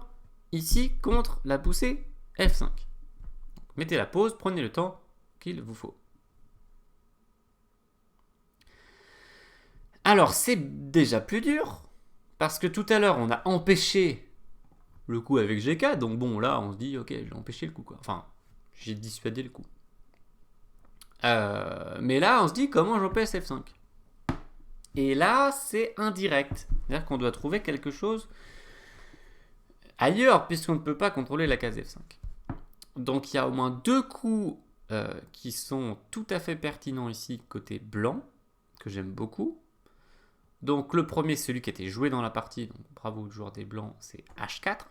[SPEAKER 1] ici contre la poussée F5. Donc, mettez la pause, prenez le temps qu'il vous faut. Alors c'est déjà plus dur, parce que tout à l'heure on a empêché le coup avec G4, donc bon là on se dit ok j'ai empêché le coup quoi. Enfin j'ai dissuadé le coup. Mais là on se dit comment j'empêche F5. Et là c'est indirect, c'est-à-dire qu'on doit trouver quelque chose ailleurs puisqu'on ne peut pas contrôler la case F5. Donc il y a au moins deux coups qui sont tout à fait pertinents ici côté blanc, que j'aime beaucoup. Donc le premier, celui qui a été joué dans la partie, donc bravo le joueur des blancs, c'est H4.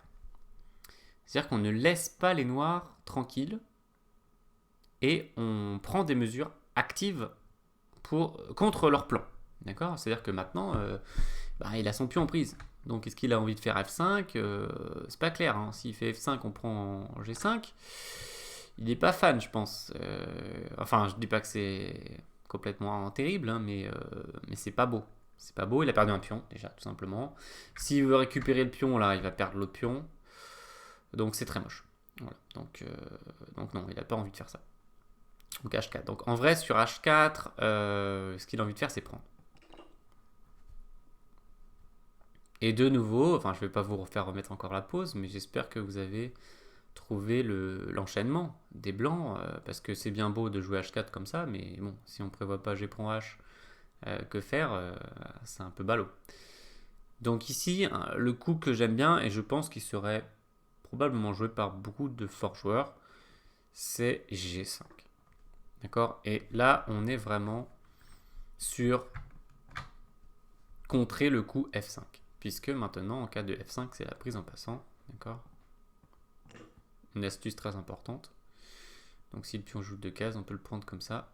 [SPEAKER 1] C'est-à-dire qu'on ne laisse pas les noirs tranquilles et on prend des mesures actives contre leur plan. D'accord? C'est-à-dire que maintenant, il a son pion en prise. Donc est-ce qu'il a envie de faire F5? C'est pas clair. Hein. S'il fait F5, on prend G5. Il n'est pas fan, je pense. Enfin, je dis pas que c'est complètement terrible, hein, mais c'est pas beau. C'est pas beau, il a perdu un pion, déjà, tout simplement. S'il veut récupérer le pion, là, il va perdre l'autre pion. Donc, c'est très moche. Voilà. Donc non, il n'a pas envie de faire ça. Donc, H4. Donc, en vrai, sur H4, ce qu'il a envie de faire, c'est prendre. Et de nouveau, enfin, je ne vais pas vous refaire remettre encore la pause, mais j'espère que vous avez trouvé l'enchaînement des blancs, parce que c'est bien beau de jouer H4 comme ça, mais bon, si on ne prévoit pas G prend H, que faire, c'est un peu ballot. Donc ici, le coup que j'aime bien, et je pense qu'il serait probablement joué par beaucoup de forts joueurs, c'est G5. D'accord? Et là, on est vraiment sur contrer le coup F5. Puisque maintenant, en cas de F5, c'est la prise en passant. D'accord? Une astuce très importante. Donc si le pion joue 2 cases, on peut le prendre comme ça,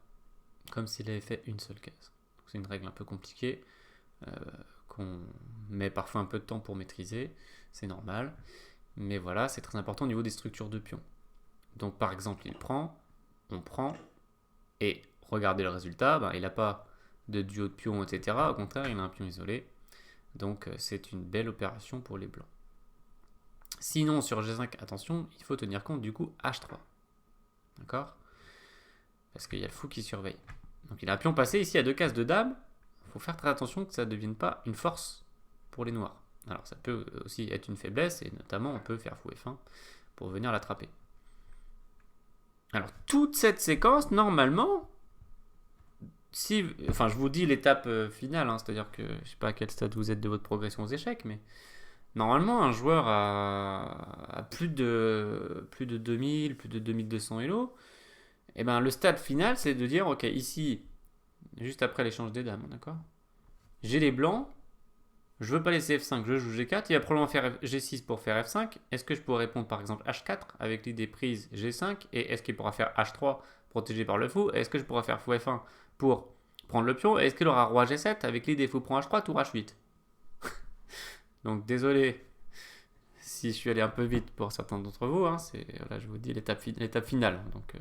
[SPEAKER 1] comme s'il avait fait une seule case. C'est une règle un peu compliquée, qu'on met parfois un peu de temps pour maîtriser, c'est normal. Mais voilà, c'est très important au niveau des structures de pions. Donc par exemple, il prend, on prend, et regardez le résultat, il n'a pas de duo de pions, etc. Au contraire, il a un pion isolé. Donc c'est une belle opération pour les blancs. Sinon, sur G5, attention, il faut tenir compte du coup H3. D'accord? Parce qu'il y a le fou qui surveille. Donc il a un pion passé ici à 2 cases de dame. Il faut faire très attention que ça ne devienne pas une force pour les noirs. Alors ça peut aussi être une faiblesse, et notamment on peut faire fou F1 pour venir l'attraper. Alors toute cette séquence, normalement, je vous dis l'étape finale, hein, c'est-à-dire que je ne sais pas à quel stade vous êtes de votre progression aux échecs, mais normalement un joueur a plus de 2000, plus de 2200 Elo, et le stade final c'est de dire ok, ici, juste après l'échange des dames, d'accord, j'ai les blancs, je veux pas laisser F5, je joue G4, il va probablement faire G6 pour faire F5. Est-ce que je pourrais répondre par exemple H4 avec l'idée prise G5, et est-ce qu'il pourra faire H3 protégé par le fou? Est-ce que je pourrais faire fou F1 pour prendre le pion? Est-ce qu'il aura roi G7 avec l'idée fou prend H3 tour H8? Donc désolé si je suis allé un peu vite pour certains d'entre vous, hein, je vous dis l'étape finale. Donc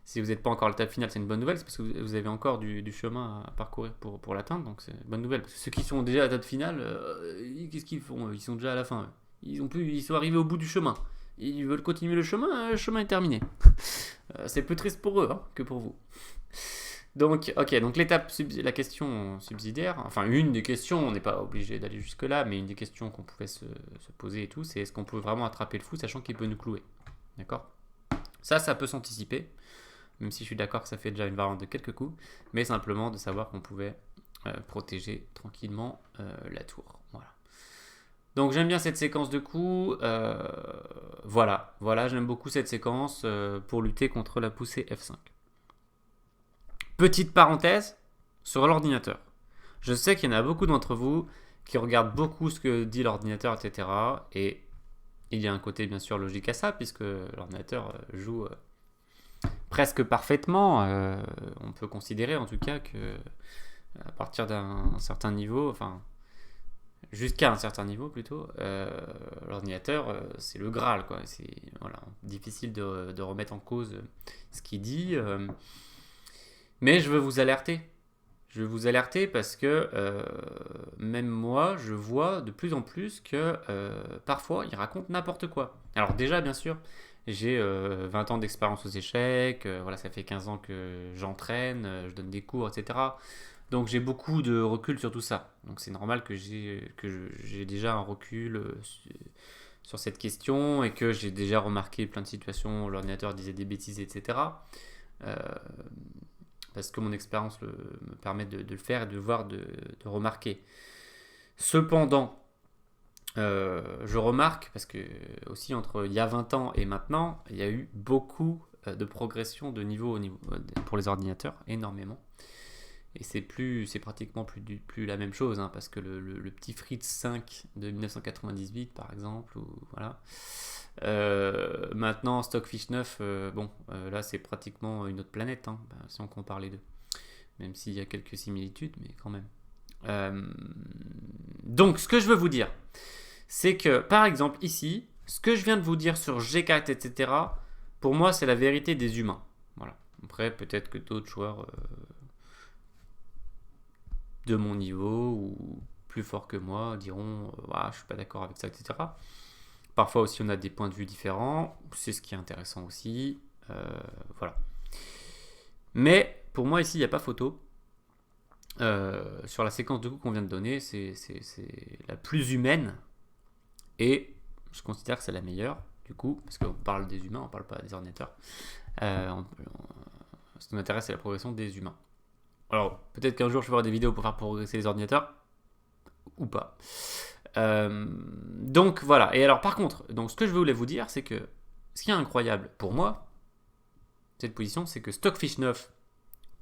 [SPEAKER 1] si vous n'êtes pas encore à l'étape finale, c'est une bonne nouvelle, c'est parce que vous avez encore du chemin à parcourir pour l'atteindre, donc c'est une bonne nouvelle. Parce que ceux qui sont déjà à l'étape finale, qu'est-ce qu'ils font? Ils sont déjà à la fin. Ils sont arrivés au bout du chemin. ils veulent continuer le chemin est terminé. C'est plus triste pour eux hein, que pour vous. Donc, ok, donc la question subsidiaire, enfin une des questions, on n'est pas obligé d'aller jusque là, mais une des questions qu'on pouvait se poser et tout, c'est est-ce qu'on peut vraiment attraper le fou sachant qu'il peut nous clouer. D'accord? Ça peut s'anticiper, même si je suis d'accord que ça fait déjà une variante de quelques coups, mais simplement de savoir qu'on pouvait protéger tranquillement la tour. Voilà. Donc j'aime bien cette séquence de coups. Voilà, j'aime beaucoup cette séquence pour lutter contre la poussée F5. Petite parenthèse sur l'ordinateur. Je sais qu'il y en a beaucoup d'entre vous qui regardent beaucoup ce que dit l'ordinateur, etc. Et il y a un côté bien sûr logique à ça, puisque l'ordinateur joue presque parfaitement. On peut considérer en tout cas que à partir d'un certain niveau, enfin jusqu'à un certain niveau plutôt, l'ordinateur c'est le Graal, quoi. C'est voilà, difficile de remettre en cause ce qu'il dit. Mais je veux vous alerter. Je veux vous alerter parce que même moi, je vois de plus en plus que parfois, il raconte n'importe quoi. Alors déjà, bien sûr, j'ai 20 ans d'expérience aux échecs. Voilà, ça fait 15 ans que j'entraîne, je donne des cours, etc. Donc j'ai beaucoup de recul sur tout ça. Donc c'est normal que j'ai déjà un recul sur cette question et que j'ai déjà remarqué plein de situations où l'ordinateur disait des bêtises, etc. Parce que mon expérience me permet de le faire et de voir, de remarquer. Cependant, je remarque, parce que aussi entre il y a 20 ans et maintenant, il y a eu beaucoup de progression de niveau pour les ordinateurs, énormément. Et c'est pratiquement plus la même chose, hein, parce que le petit Fritz 5 de 1998, par exemple, ou voilà. Maintenant, Stockfish 9, là c'est pratiquement une autre planète, hein, si on compare les deux. Même s'il y a quelques similitudes, mais quand même. Donc, ce que je veux vous dire, c'est que, par exemple, ici, ce que je viens de vous dire sur G4, etc., pour moi, c'est la vérité des humains. Voilà. Après, peut-être que d'autres joueurs de mon niveau ou plus forts que moi diront je suis pas d'accord avec ça, etc. Parfois aussi on a des points de vue différents, c'est ce qui est intéressant aussi, voilà. Mais pour moi ici il n'y a pas photo. Sur la séquence de coups qu'on vient de donner, c'est la plus humaine et je considère que c'est la meilleure du coup, parce qu'on parle des humains, on parle pas des ordinateurs. Ce qui m'intéresse c'est la progression des humains. Alors peut-être qu'un jour je ferai des vidéos pour faire progresser les ordinateurs ou pas. Donc voilà. Et alors par contre, donc ce que je voulais vous dire, c'est que ce qui est incroyable pour moi, cette position, c'est que Stockfish 9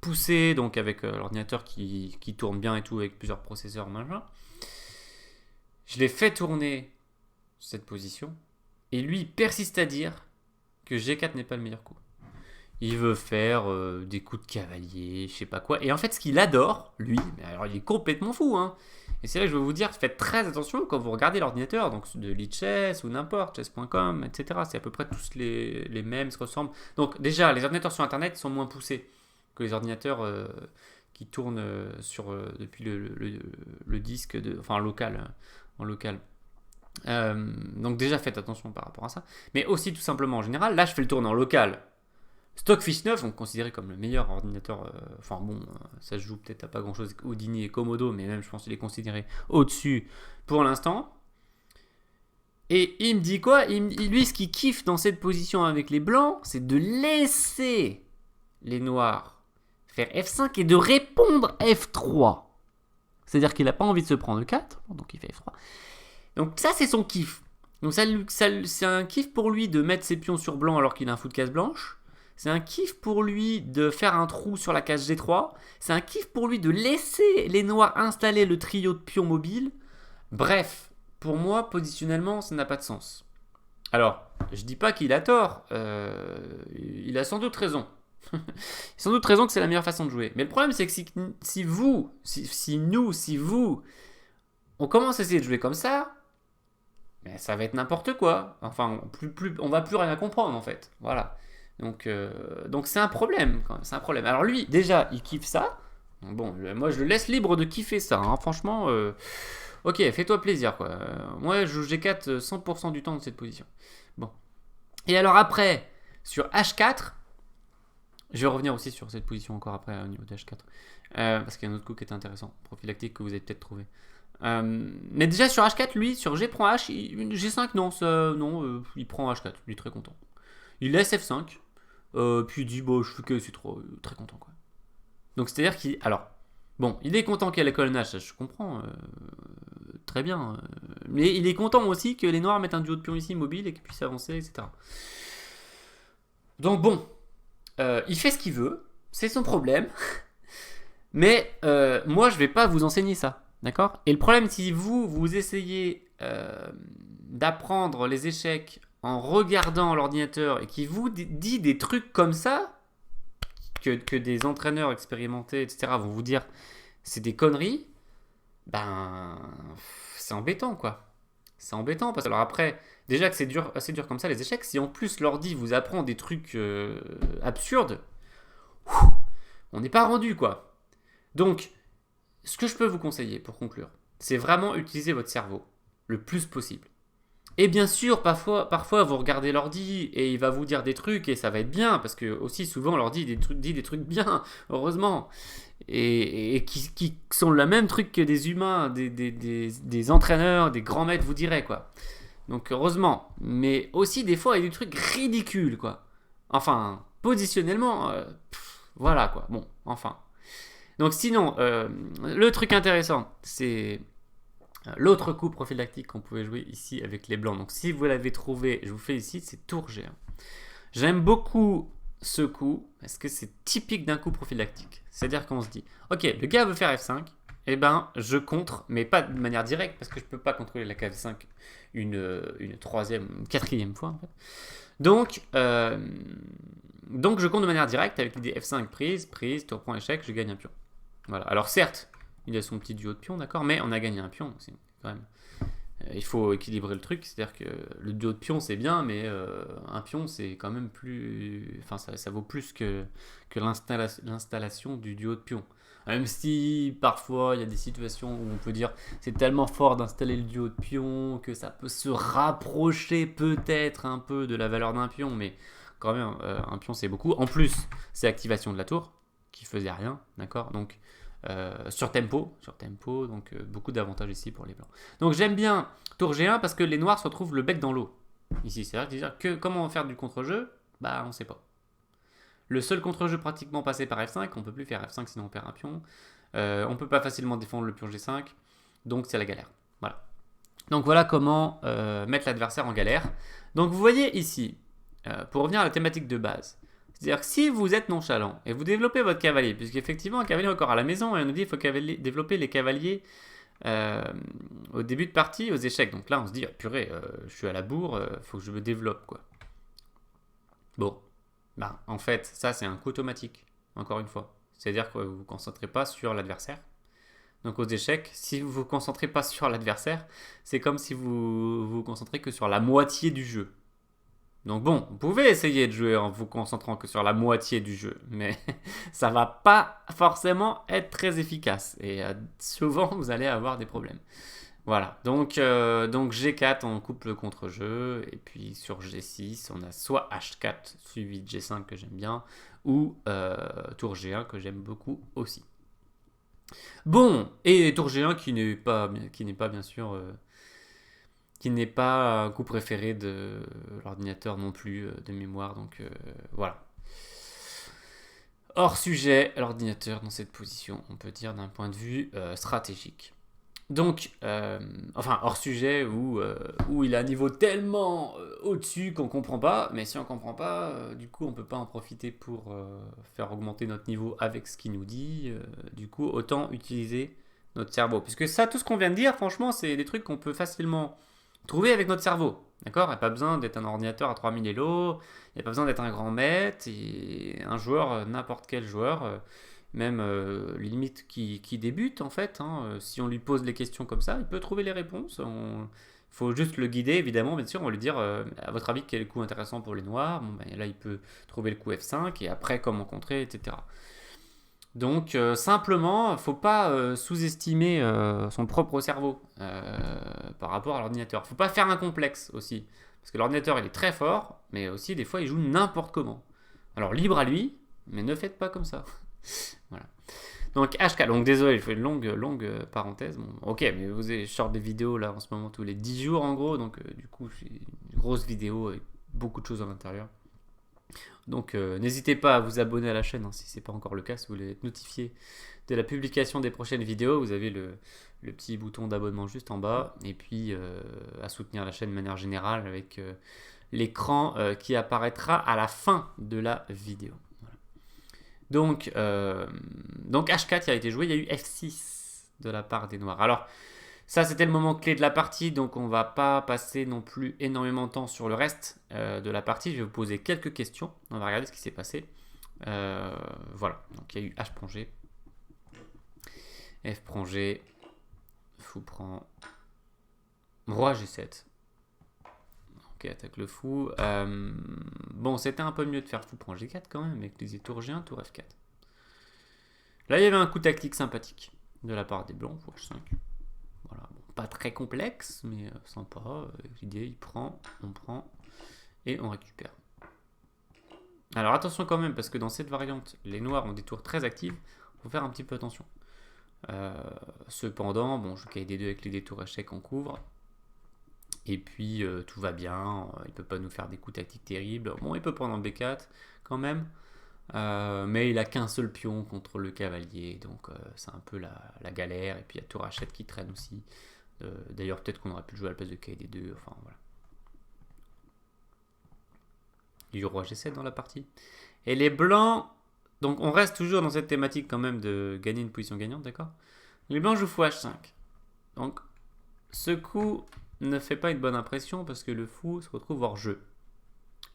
[SPEAKER 1] poussé donc avec l'ordinateur qui tourne bien et tout, avec plusieurs processeurs machin, je l'ai fait tourner cette position et lui il persiste à dire que G4 n'est pas le meilleur coup. Il veut faire des coups de cavalier, je sais pas quoi. Et en fait, ce qu'il adore, lui, mais alors il est complètement fou, hein. Et c'est là que je veux vous dire, faites très attention quand vous regardez l'ordinateur, donc de Lichess ou n'importe, chess.com, etc. C'est à peu près tous les mêmes, se ressemblent. Donc déjà, les ordinateurs sur Internet sont moins poussés que les ordinateurs qui tournent depuis le disque, en local. Donc déjà, faites attention par rapport à ça. Mais aussi, tout simplement, en général, là, je fais le tourner en local. Stockfish 9, on considéré comme le meilleur ordinateur, ça se joue peut-être à pas grand chose, Houdini et Komodo, mais même je pense qu'il est considéré au-dessus pour l'instant. Et il me dit quoi? Lui, ce qu'il kiffe dans cette position avec les blancs, c'est de laisser les noirs faire F5 et de répondre F3. C'est-à-dire qu'il n'a pas envie de se prendre 4, donc il fait F3. Donc ça, c'est son kiff. Donc c'est un kiff pour lui de mettre ses pions sur blanc alors qu'il a un fou de case blanche. C'est un kiff pour lui de faire un trou sur la case G3. C'est un kiff pour lui de laisser les noirs installer le trio de pions mobiles. Bref, pour moi, positionnellement, ça n'a pas de sens. Alors, je dis pas qu'il a tort. Il a sans doute raison. Il a sans doute raison que c'est la meilleure façon de jouer. Mais le problème, c'est que si vous, on commence à essayer de jouer comme ça, mais ça va être n'importe quoi. Enfin, on va plus rien comprendre, en fait. Voilà. Donc c'est un problème, quand même. C'est un problème. Alors lui, déjà, il kiffe ça. Bon, moi, je le laisse libre de kiffer ça. Hein. Franchement, ok, fais-toi plaisir, quoi. Moi, je joue G4 100% du temps dans cette position. Bon. Et alors après, sur H4, je vais revenir aussi sur cette position encore après au niveau de H4, parce qu'il y a un autre coup qui est intéressant, prophylactique, que vous avez peut-être trouvé. Mais déjà sur H4, lui, sur G prend H, G5, non, il prend H4, il est très content. Il laisse F5, puis il dit, bon, je fais que c'est trop, très content, quoi. Donc c'est-à-dire qu'il... Alors, bon, il est content qu'il y ait la colonne H, ça je comprends, très bien. Mais il est content aussi que les noirs mettent un duo de pions ici mobile et qu'ils puissent avancer, etc. Donc bon, il fait ce qu'il veut, c'est son problème. Mais moi, je vais pas vous enseigner ça, d'accord? Et le problème, si vous essayez d'apprendre les échecs en regardant l'ordinateur et qui vous dit des trucs comme ça, que des entraîneurs expérimentés, etc., vont vous dire c'est des conneries, ben c'est embêtant, quoi. C'est embêtant parce que, alors après, déjà que c'est dur, assez dur comme ça les échecs, si en plus l'ordi vous apprend des trucs absurdes, on n'est pas rendu, quoi. Donc, ce que je peux vous conseiller pour conclure, c'est vraiment utiliser votre cerveau le plus possible. Et bien sûr, parfois vous regardez l'ordi et il va vous dire des trucs et ça va être bien, parce que aussi souvent l'ordi dit des trucs bien, heureusement, et qui sont le même truc que des humains, des entraîneurs, des grands maîtres vous diraient, quoi. Donc heureusement, mais aussi des fois il y a des trucs ridicules, quoi. Enfin, positionnellement, voilà, quoi. Bon, enfin. Donc sinon, le truc intéressant, c'est l'autre coup prophylactique qu'on pouvait jouer ici avec les blancs. Donc si vous l'avez trouvé, je vous félicite, c'est tour G1. J'aime beaucoup ce coup parce que c'est typique d'un coup prophylactique. C'est-à-dire qu'on se dit, ok, le gars veut faire F5, eh ben je contre, mais pas de manière directe parce que je peux pas contrôler la case 5 une troisième, une quatrième fois en fait. Donc je compte de manière directe avec l'idée F5 prise, tour point échec, je gagne un pion. Voilà. Alors certes, il a son petit duo de pions, d'accord, mais on a gagné un pion aussi, quand même. Il faut équilibrer le truc, c'est-à-dire que le duo de pions c'est bien, mais un pion c'est quand même plus... Enfin, ça vaut plus que l'installation du duo de pions. Même si parfois il y a des situations où on peut dire c'est tellement fort d'installer le duo de pions que ça peut se rapprocher peut-être un peu de la valeur d'un pion, mais quand même un pion c'est beaucoup. En plus, c'est activation de la tour qui faisait rien, d'accord, donc sur tempo, donc beaucoup d'avantages ici pour les blancs. Donc j'aime bien tour G1 parce que les noirs se retrouvent le bec dans l'eau. Ici, c'est-à-dire que comment faire du contre-jeu, bah on sait pas. Le seul contre-jeu pratiquement passé par F5, on peut plus faire F5 sinon on perd un pion. On peut pas facilement défendre le pion G5, donc c'est la galère. Voilà. Donc voilà comment mettre l'adversaire en galère. Donc vous voyez ici, pour revenir à la thématique de base, c'est-à-dire que si vous êtes nonchalant et vous développez votre cavalier, puisqu'effectivement un cavalier est encore à la maison et on nous dit qu'il faut développer les cavaliers au début de partie aux échecs. Donc là on se dit, purée, je suis à la bourre, faut que je me développe, quoi. Bon, ben, en fait ça c'est un coup automatique, encore une fois. C'est-à-dire que vous ne vous concentrez pas sur l'adversaire. Donc aux échecs, si vous ne vous concentrez pas sur l'adversaire, c'est comme si vous vous concentrez que sur la moitié du jeu. Donc bon, vous pouvez essayer de jouer en vous concentrant que sur la moitié du jeu, mais ça va pas forcément être très efficace et souvent vous allez avoir des problèmes. Voilà, donc G4 on coupe le contre-jeu et puis sur G6 on a soit H4 suivi de G5 que j'aime bien ou tour G1 que j'aime beaucoup aussi. Bon, et tour G1 qui n'est pas bien sûr... qui n'est pas un coup préféré de l'ordinateur non plus de mémoire. Donc voilà. Hors sujet, l'ordinateur dans cette position, on peut dire d'un point de vue stratégique. Donc, enfin, hors sujet où il a un niveau tellement au-dessus qu'on ne comprend pas, mais si on ne comprend pas, du coup, on ne peut pas en profiter pour faire augmenter notre niveau avec ce qu'il nous dit. Du coup, autant utiliser notre cerveau. Puisque ça, tout ce qu'on vient de dire, franchement, c'est des trucs qu'on peut facilement trouver avec notre cerveau. D'accord. Il n'y a pas besoin d'être un ordinateur à 3000 Elo, il n'y a pas besoin d'être un grand maître, et un joueur, n'importe quel joueur, même limite qui débute en fait, hein, si on lui pose les questions comme ça, il peut trouver les réponses. Il faut juste le guider, évidemment, bien sûr, on va lui dire à votre avis quel est le coup intéressant pour les noirs. Bon, ben, là il peut trouver le coup F5 et après comment contrer, etc. Donc simplement, faut pas sous-estimer son propre cerveau par rapport à l'ordinateur. Faut pas faire un complexe aussi. Parce que l'ordinateur, il est très fort, mais aussi, des fois, il joue n'importe comment. Alors, libre à lui, mais ne faites pas comme ça. Voilà. Donc, HK. Donc, désolé, je fais une longue parenthèse. Bon, ok, mais je sors des vidéos, là, en ce moment, tous les 10 jours, en gros. Donc, du coup, j'ai une grosse vidéo avec beaucoup de choses à l'intérieur. Donc, n'hésitez pas à vous abonner à la chaîne, hein, si ce n'est pas encore le cas. Si vous voulez être notifié de la publication des prochaines vidéos, vous avez le petit bouton d'abonnement juste en bas. Et puis, à soutenir la chaîne de manière générale avec l'écran qui apparaîtra à la fin de la vidéo. Voilà. Donc H4 qui a été joué, il y a eu F6 de la part des Noirs. Alors, ça, c'était le moment clé de la partie, donc on va pas passer non plus énormément de temps sur le reste de la partie. Je vais vous poser quelques questions. On va regarder ce qui s'est passé. Voilà, donc il y a eu H prend G, F prend G, fou prend Roi G7. Ok, attaque le fou. Bon, c'était un peu mieux de faire fou prend G4 quand même, avec les tours G1, tour F4. Là, il y avait un coup tactique sympathique de la part des blancs, pour H5. Voilà, bon, pas très complexe, mais sympa. L'idée, il prend, on prend et on récupère. Alors attention quand même, parce que dans cette variante, les noirs ont des tours très actifs. Il faut faire un petit peu attention. Cependant, bon, je joue KD2 avec les détours échecs, on couvre. Et puis tout va bien. Il ne peut pas nous faire des coups tactiques terribles. Bon, il peut prendre un B4 quand même. Mais il a qu'un seul pion contre le cavalier, donc c'est un peu la galère. Et puis il y a tour H7 qui traîne aussi. D'ailleurs, peut-être qu'on aurait pu le jouer à la place de KD2. Enfin voilà. Du roi G7 dans la partie. Et les blancs, donc on reste toujours dans cette thématique quand même de gagner une position gagnante, d'accord? Les blancs jouent fou H5. Donc ce coup ne fait pas une bonne impression parce que le fou se retrouve hors jeu.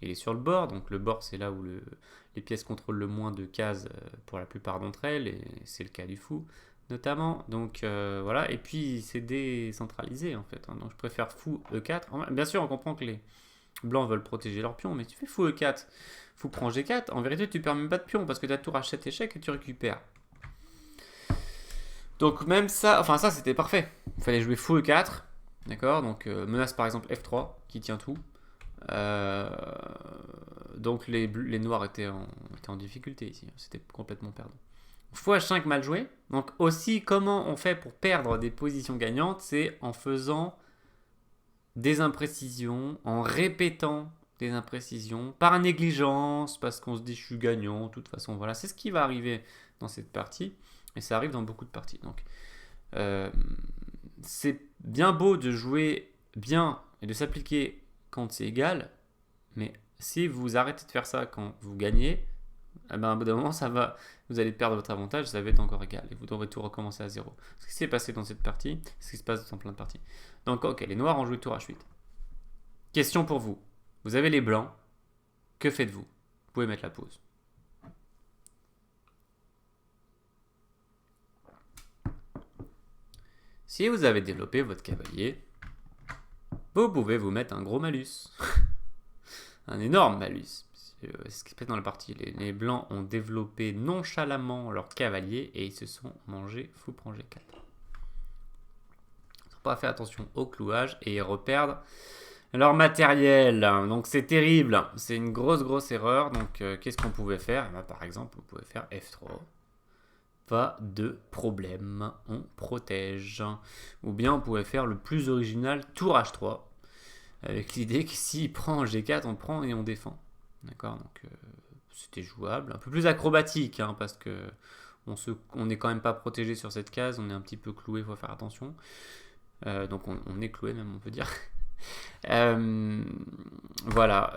[SPEAKER 1] Il est sur le bord, donc le bord c'est là où les pièces contrôlent le moins de cases pour la plupart d'entre elles, et c'est le cas du fou notamment. Donc voilà, et puis c'est décentralisé en fait, hein. Donc je préfère fou E4. Bien sûr, on comprend que les blancs veulent protéger leur pion, mais tu fais fou E4, fou prend G4, en vérité tu perds même pas de pion parce que ta tour H7 échec et tu récupères. Donc même ça, enfin ça c'était parfait. Il fallait jouer fou E4, d'accord? Donc menace par exemple F3 qui tient tout. Donc les noirs étaient en difficulté ici, c'était complètement perdu. Fou H5 mal joué. Donc aussi comment on fait pour perdre des positions gagnantes, c'est en faisant des imprécisions, en répétant des imprécisions, par négligence, parce qu'on se dit je suis gagnant, de toute façon voilà, c'est ce qui va arriver dans cette partie, et ça arrive dans beaucoup de parties. Donc c'est bien beau de jouer bien et de s'appliquer quand c'est égal, mais si vous arrêtez de faire ça quand vous gagnez, eh ben, à un bout d'un moment, vous allez perdre votre avantage, ça va être encore égal, et vous devrez tout recommencer à zéro. Ce qui s'est passé dans cette partie, c'est ce qui se passe dans plein de parties. Donc ok, les noirs ont joué tour H8. Question pour vous. Vous avez les blancs, que faites-vous? Vous pouvez mettre la pause. Si vous avez développé votre cavalier, vous pouvez vous mettre un gros malus. Un énorme malus. C'est ce qui se passe dans la partie. Les blancs ont développé nonchalamment leur cavalier et ils se sont mangés fou prend G4. Ils n'ont pas fait attention au clouage et ils reperdent leur matériel. Donc c'est terrible. C'est une grosse erreur. Donc qu'est-ce qu'on pouvait faire? Par exemple, on pouvait faire F3. Pas de problème. On protège. Ou bien on pouvait faire le plus original, tour H3. Avec l'idée que s'il prend G4, on prend et on défend. D'accord? Donc c'était jouable. Un peu plus acrobatique, hein, parce que on n'est quand même pas protégé sur cette case. On est un petit peu cloué, il faut faire attention. Donc on est cloué même, on peut dire. Voilà.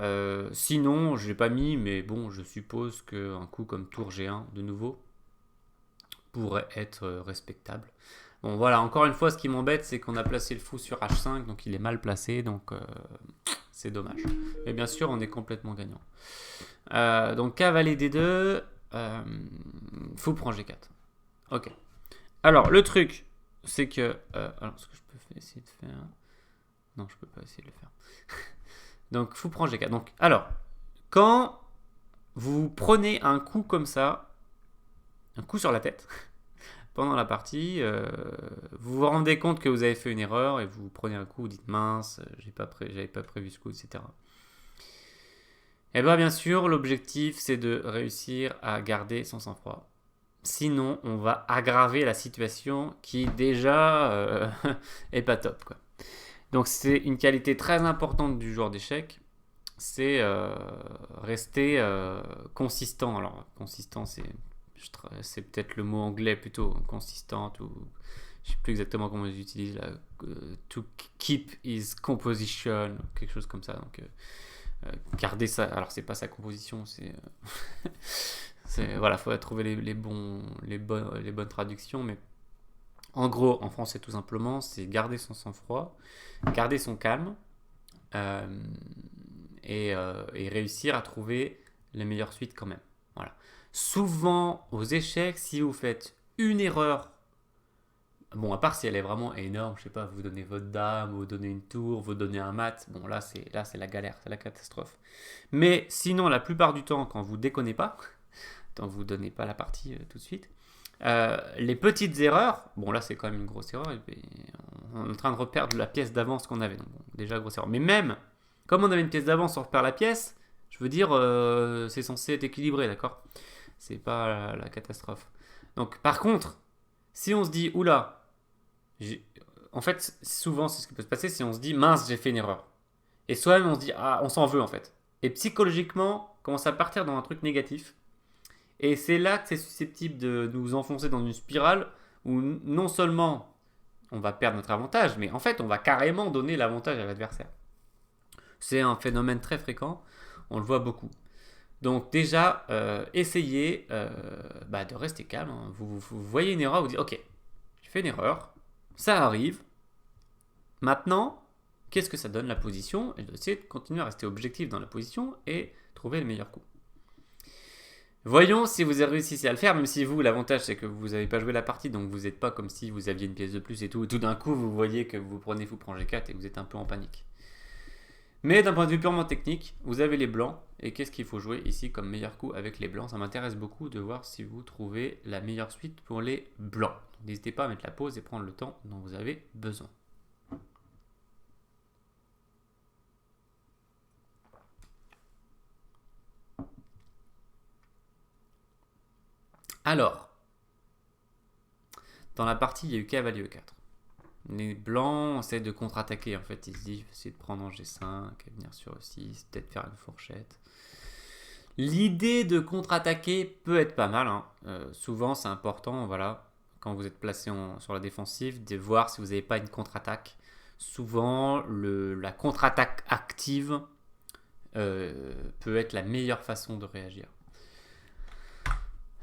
[SPEAKER 1] Sinon, je l'ai pas mis, mais bon, je suppose qu'un coup comme tour G1, de nouveau, pourrait être respectable. Bon voilà, encore une fois, ce qui m'embête, c'est qu'on a placé le fou sur H5, donc il est mal placé, donc c'est dommage. Mais bien sûr, on est complètement gagnant. Donc cavalier D2, fou prend G4. Ok. Alors, le truc, c'est que... alors, ce que je peux essayer de faire... Non, je peux pas essayer de le faire. Donc, fou prend G4. Donc, alors, quand vous prenez un coup comme ça, un coup sur la tête... pendant la partie, vous vous rendez compte que vous avez fait une erreur et vous prenez un coup, vous dites mince, j'avais pas prévu ce coup, etc. Et bien bien sûr, l'objectif c'est de réussir à garder son sang-froid. Sinon, on va aggraver la situation qui déjà est pas top, quoi. Donc c'est une qualité très importante du joueur d'échecs, c'est rester consistant. Alors consistant, c'est peut-être le mot anglais plutôt, consistante, ou je sais plus exactement comment ils utilisent là, to keep his composition, quelque chose comme ça. Donc garder ça, alors c'est pas sa composition, voilà, faut trouver les bonnes traductions, mais en gros, en français tout simplement, c'est garder son sang-froid, garder son calme, et réussir à trouver les meilleures suites quand même. Voilà. Souvent, aux échecs, si vous faites une erreur, bon, à part si elle est vraiment énorme, je sais pas, vous donnez votre dame, vous donnez une tour, vous donnez un mat, bon là c'est la galère, c'est la catastrophe. Mais sinon, la plupart du temps, quand vous déconnez pas, quand vous donnez pas la partie tout de suite, les petites erreurs, bon là c'est quand même une grosse erreur, on est en train de reperdre la pièce d'avance qu'on avait, donc bon, déjà grosse erreur. Mais même, comme on avait une pièce d'avance, on repère la pièce, je veux dire, c'est censé être équilibré, d'accord? C'est pas la catastrophe. Donc par contre, si on se dit, oula, en fait, souvent c'est ce qui peut se passer, si on se dit, mince, j'ai fait une erreur. Et soi-même on se dit, ah, on s'en veut en fait. Et psychologiquement, on commence à partir dans un truc négatif. Et c'est là que c'est susceptible de nous enfoncer dans une spirale où non seulement on va perdre notre avantage, mais en fait on va carrément donner l'avantage à l'adversaire. C'est un phénomène très fréquent, on le voit beaucoup. Donc déjà, essayez de rester calme. Hein. Vous voyez une erreur, vous dites ok, j'ai fait une erreur, ça arrive. Maintenant, qu'est-ce que ça donne la position? Et d'essayer de continuer à rester objectif dans la position et trouver le meilleur coup. Voyons si vous réussissez à le faire, même si vous, l'avantage c'est que vous n'avez pas joué la partie, donc vous n'êtes pas comme si vous aviez une pièce de plus et tout. Et tout d'un coup, vous voyez que vous prenez fou prend G4 et vous êtes un peu en panique. Mais d'un point de vue purement technique, vous avez les blancs. Et qu'est-ce qu'il faut jouer ici comme meilleur coup avec les blancs? Ça m'intéresse beaucoup de voir si vous trouvez la meilleure suite pour les blancs. N'hésitez pas à mettre la pause et prendre le temps dont vous avez besoin. Alors, dans la partie, il y a eu cavalier E4. Les blancs essaient de contre-attaquer. En fait, ils se disent, je vais essayer de prendre en G5, venir sur E6, peut-être faire une fourchette. L'idée de contre-attaquer peut être pas mal. Hein. Souvent, c'est important, voilà, quand vous êtes placé sur la défensive, de voir si vous n'avez pas une contre-attaque. Souvent, la contre-attaque active peut être la meilleure façon de réagir.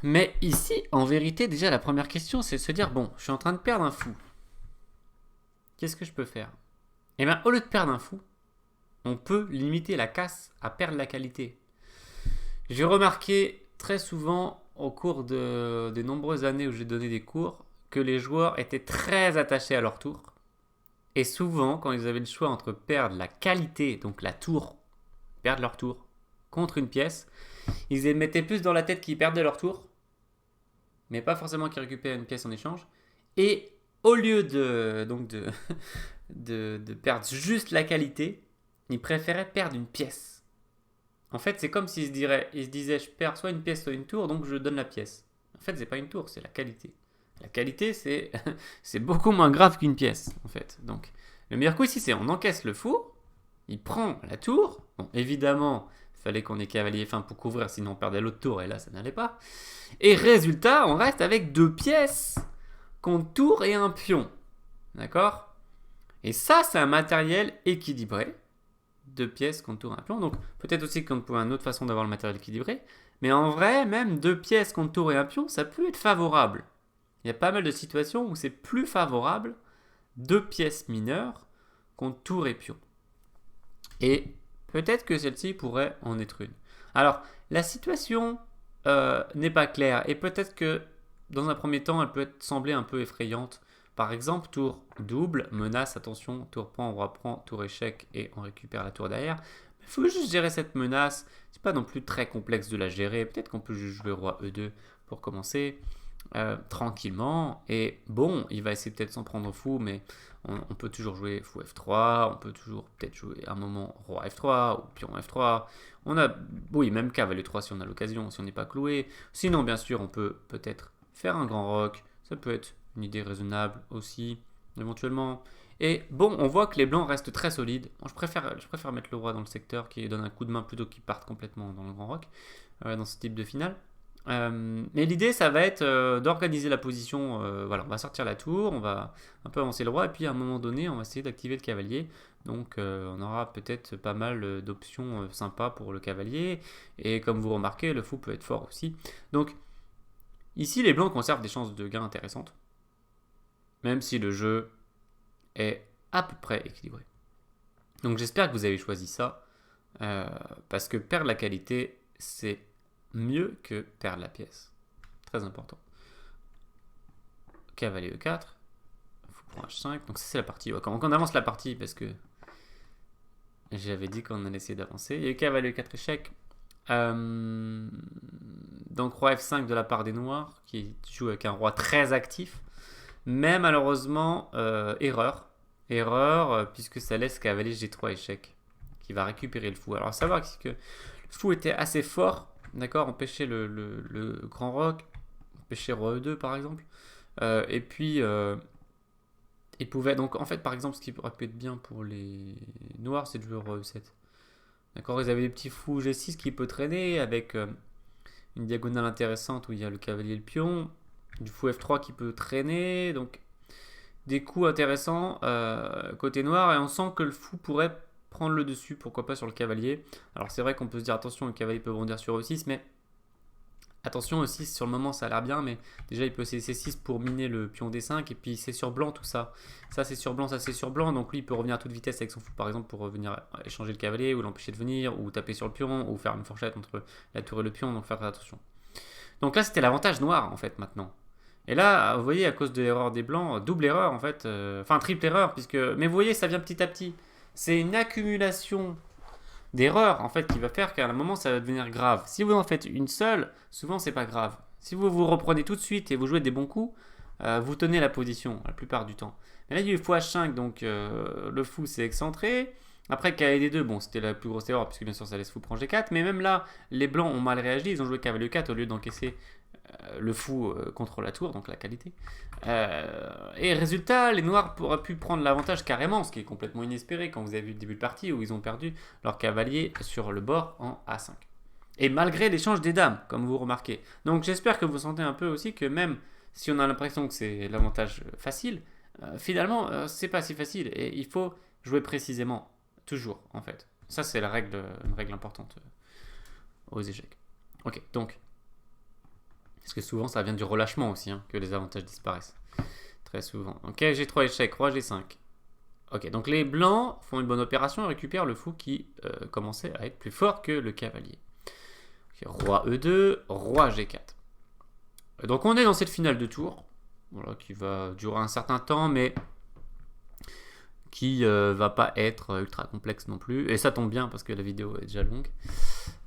[SPEAKER 1] Mais ici, en vérité, déjà, la première question, c'est de se dire, bon, je suis en train de perdre un fou. Qu'est-ce que je peux faire? Eh bien, au lieu de perdre un fou, on peut limiter la casse à perdre la qualité. J'ai remarqué très souvent au cours des nombreuses années où j'ai donné des cours que les joueurs étaient très attachés à leur tour. Et souvent, quand ils avaient le choix entre perdre la qualité, donc la tour, perdre leur tour, contre une pièce, ils mettaient plus dans la tête qu'ils perdaient leur tour, mais pas forcément qu'ils récupéraient une pièce en échange. Et au lieu de perdre juste la qualité, ils préféraient perdre une pièce. En fait, c'est comme s'ils se disaient, je perds soit une pièce, soit une tour, donc je donne la pièce. En fait, c'est pas une tour, c'est la qualité. La qualité, c'est beaucoup moins grave qu'une pièce, en fait. Donc, le meilleur coup ici, c'est on encaisse le fou, il prend la tour. Bon, évidemment, il fallait qu'on ait cavalier fin pour couvrir, sinon on perdait l'autre tour, et là, ça n'allait pas. Et résultat, on reste avec 2 pièces contre tour et un pion. D'accord? Et ça, c'est un matériel équilibré. 2 pièces contre tour et un pion. Donc, peut-être aussi qu'on peut une autre façon d'avoir le matériel équilibré. Mais en vrai, même 2 pièces contre tour et un pion, ça peut être favorable. Il y a pas mal de situations où c'est plus favorable 2 pièces mineures contre tour et pion. Et peut-être que celle-ci pourrait en être une. Alors, la situation n'est pas claire. Et peut-être que, dans un premier temps, elle peut sembler un peu effrayante. Par exemple, tour double, menace, attention, tour prend, roi prend, tour échec et on récupère la tour derrière. Il faut juste gérer cette menace. C'est pas non plus très complexe de la gérer. Peut-être qu'on peut juste jouer roi E2 pour commencer. tranquillement. Et bon, il va essayer peut-être s'en prendre fou, mais on peut toujours jouer fou F3, on peut toujours peut-être jouer un moment roi F3 ou pion F3. On a, oui, même cavalier 3 si on a l'occasion, si on n'est pas cloué. Sinon, bien sûr, on peut peut-être faire un grand roc. Ça peut être une idée raisonnable aussi, éventuellement. Et bon, on voit que les blancs restent très solides. Je préfère mettre le roi dans le secteur qui donne un coup de main plutôt qu'il parte complètement dans le grand roc, dans ce type de finale. Mais l'idée, ça va être d'organiser la position. Voilà, on va sortir la tour, on va un peu avancer le roi, et puis à un moment donné, on va essayer d'activer le cavalier. Donc, on aura peut-être pas mal d'options sympas pour le cavalier. Et comme vous remarquez, le fou peut être fort aussi. Donc, ici, les blancs conservent des chances de gain intéressantes, même si le jeu est à peu près équilibré. Donc, j'espère que vous avez choisi ça, parce que perdre la qualité, c'est mieux que perdre la pièce. Très important. Cavalier E4. Fou prend H5. Donc ça c'est la partie. Ouais, quand on avance la partie, parce que j'avais dit qu'on allait essayer d'avancer. Il y a eu cavalier E4 échec. Donc roi F5 de la part des noirs, qui joue avec un roi très actif. Mais malheureusement, erreur. Erreur, puisque ça laisse cavalier G3 échec, qui va récupérer le fou. Alors à savoir que le fou était assez fort. D'accord, empêcher le grand roc, empêcher roi E2 par exemple. Et puis, il pouvait. Donc, en fait, par exemple, ce qui aurait pu être bien pour les noirs, c'est de jouer roi E7. D'accord, ils avaient des petits fous G6 qui peut traîner avec une diagonale intéressante où il y a le cavalier et le pion. Du fou F3 qui peut traîner. Donc, des coups intéressants côté noir. Et on sent que le fou pourrait prendre le dessus, pourquoi pas sur le cavalier. Alors c'est vrai qu'on peut se dire attention, le cavalier peut bondir sur E6, mais attention E6 sur le moment ça a l'air bien, mais déjà il peut essayer C6 pour miner le pion D5, et puis c'est sur blanc tout ça. Ça c'est sur blanc, ça c'est sur blanc, donc lui il peut revenir à toute vitesse avec son fou par exemple pour venir échanger le cavalier, ou l'empêcher de venir, ou taper sur le pion, ou faire une fourchette entre la tour et le pion, donc faire très attention. Donc là c'était l'avantage noir en fait maintenant. Et là, vous voyez, à cause de l'erreur des blancs, double erreur en fait, enfin triple erreur, puisque. Mais vous voyez, ça vient petit à petit. C'est une accumulation d'erreurs en fait qui va faire qu'à un moment ça va devenir grave. Si vous en faites une seule, souvent c'est pas grave. Si vous vous reprenez tout de suite et vous jouez des bons coups, vous tenez la position la plupart du temps. Mais là il y a eu fou H5, donc le fou s'est excentré. Après KD2, bon c'était la plus grosse erreur puisque bien sûr ça laisse fou prendre G4, mais même là les blancs ont mal réagi, ils ont joué cavalier 4 au lieu d'encaisser le fou contre la tour, donc la qualité. Et résultat, les noirs auraient pu prendre l'avantage carrément, ce qui est complètement inespéré quand vous avez vu le début de partie où ils ont perdu leur cavalier sur le bord en A5. Et malgré l'échange des dames, comme vous remarquez. Donc j'espère que vous sentez un peu aussi que même si on a l'impression que c'est l'avantage facile, finalement c'est pas si facile et il faut jouer précisément, toujours en fait. Ça c'est une règle importante aux échecs. Ok, donc parce que souvent ça vient du relâchement aussi, que les avantages disparaissent. Très souvent. Ok, G3 échec, roi G5. Ok, donc les blancs font une bonne opération et récupèrent le fou qui commençait à être plus fort que le cavalier. Okay, roi E2, roi G4. Donc on est dans cette finale de tour, voilà, qui va durer un certain temps, mais qui va pas être ultra complexe non plus. Et ça tombe bien parce que la vidéo est déjà longue.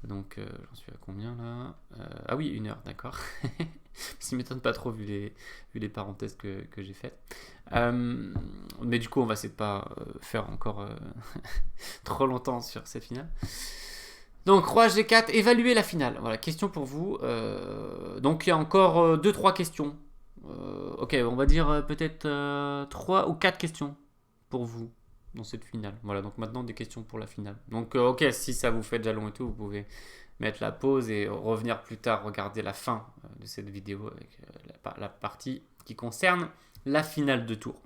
[SPEAKER 1] Donc j'en suis à combien là Ah oui, 1 heure, d'accord. Ça ne m'étonne pas trop vu les parenthèses que j'ai faites. Mais du coup, on va essayer de pas faire encore trop longtemps sur cette finale. Donc roi G4, évaluer la finale. Voilà, question pour vous. Donc il y a encore 2-3 questions. Ok, on va dire peut-être 3 ou 4 questions pour vous dans cette finale. Voilà, donc maintenant des questions pour la finale. Donc ok, si ça vous fait déjà long et tout, vous pouvez mettre la pause et revenir plus tard regarder la fin de cette vidéo avec la partie qui concerne la finale de tour.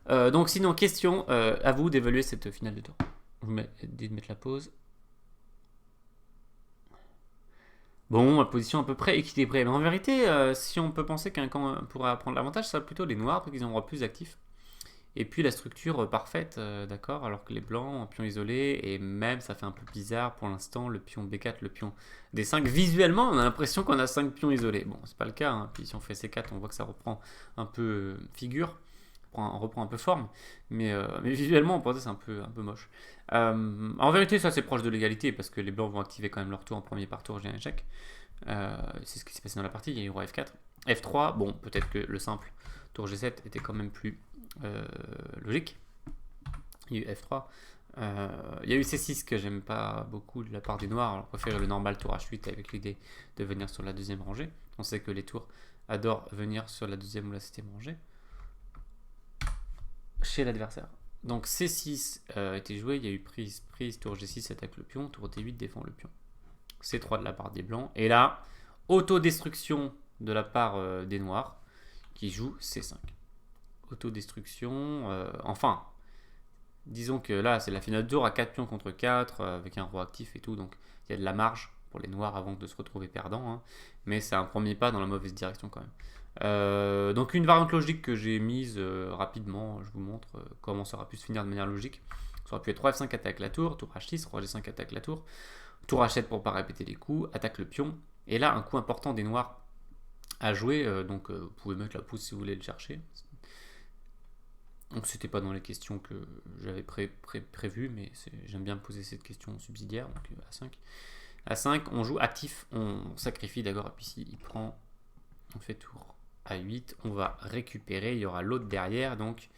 [SPEAKER 1] Donc sinon, question, à vous d'évaluer cette finale de tour. Je vous dis de mettre la pause. Bon, la position à peu près équilibrée. Mais en vérité, si on peut penser qu'un camp pourra prendre l'avantage, ça va plutôt les noirs, parce qu'ils ont plus actifs. Et puis la structure parfaite, d'accord, alors que les blancs en pion isolé, et même ça fait un peu bizarre pour l'instant, le pion B4, le pion D5, visuellement on a l'impression qu'on a 5 pions isolés. Bon, c'est pas le cas, puis si on fait C4, on voit que ça reprend un peu figure, on reprend un peu forme, mais visuellement on pense que c'est un peu moche. En vérité, ça c'est proche de l'égalité, parce que les blancs vont activer quand même leur tour en premier par tour, j'ai un échec. C'est ce qui s'est passé dans la partie, il y a eu roi F4. F3, bon, peut-être que le simple tour G7 était quand même plus logique. Il y a eu F3. Il y a eu C6 que j'aime pas beaucoup de la part des noirs. Alors, on préfère le normal tour H8 avec l'idée de venir sur la deuxième rangée. On sait que les tours adorent venir sur la deuxième ou la septième rangée chez l'adversaire. Donc C6 a été joué, il y a eu prise, prise, tour G6 attaque le pion, tour D8 défend le pion. C3 de la part des blancs. Et là, autodestruction de la part des noirs qui jouent C5. Autodestruction, enfin, disons que là c'est la finale de tour à 4 pions contre 4 avec un roi actif et tout, donc il y a de la marge pour les noirs avant de se retrouver perdants, hein, mais c'est un premier pas dans la mauvaise direction quand même. Donc une variante logique que j'ai mise rapidement, je vous montre comment ça aura pu se finir de manière logique. Ça aurait pu être roi F5 attaque la tour, tour H6, roi G5 attaque la tour, tour H7 pour ne pas répéter les coups, attaque le pion, et là un coup important des noirs à jouer, donc vous pouvez mettre la pouce si vous voulez le chercher. Donc c'était pas dans les questions que j'avais prévues, mais j'aime bien me poser cette question subsidiaire, donc A5. A5, on joue actif, on sacrifie d'abord, et puis s'il prend, on fait tour A8, on va récupérer, il y aura l'autre derrière, donc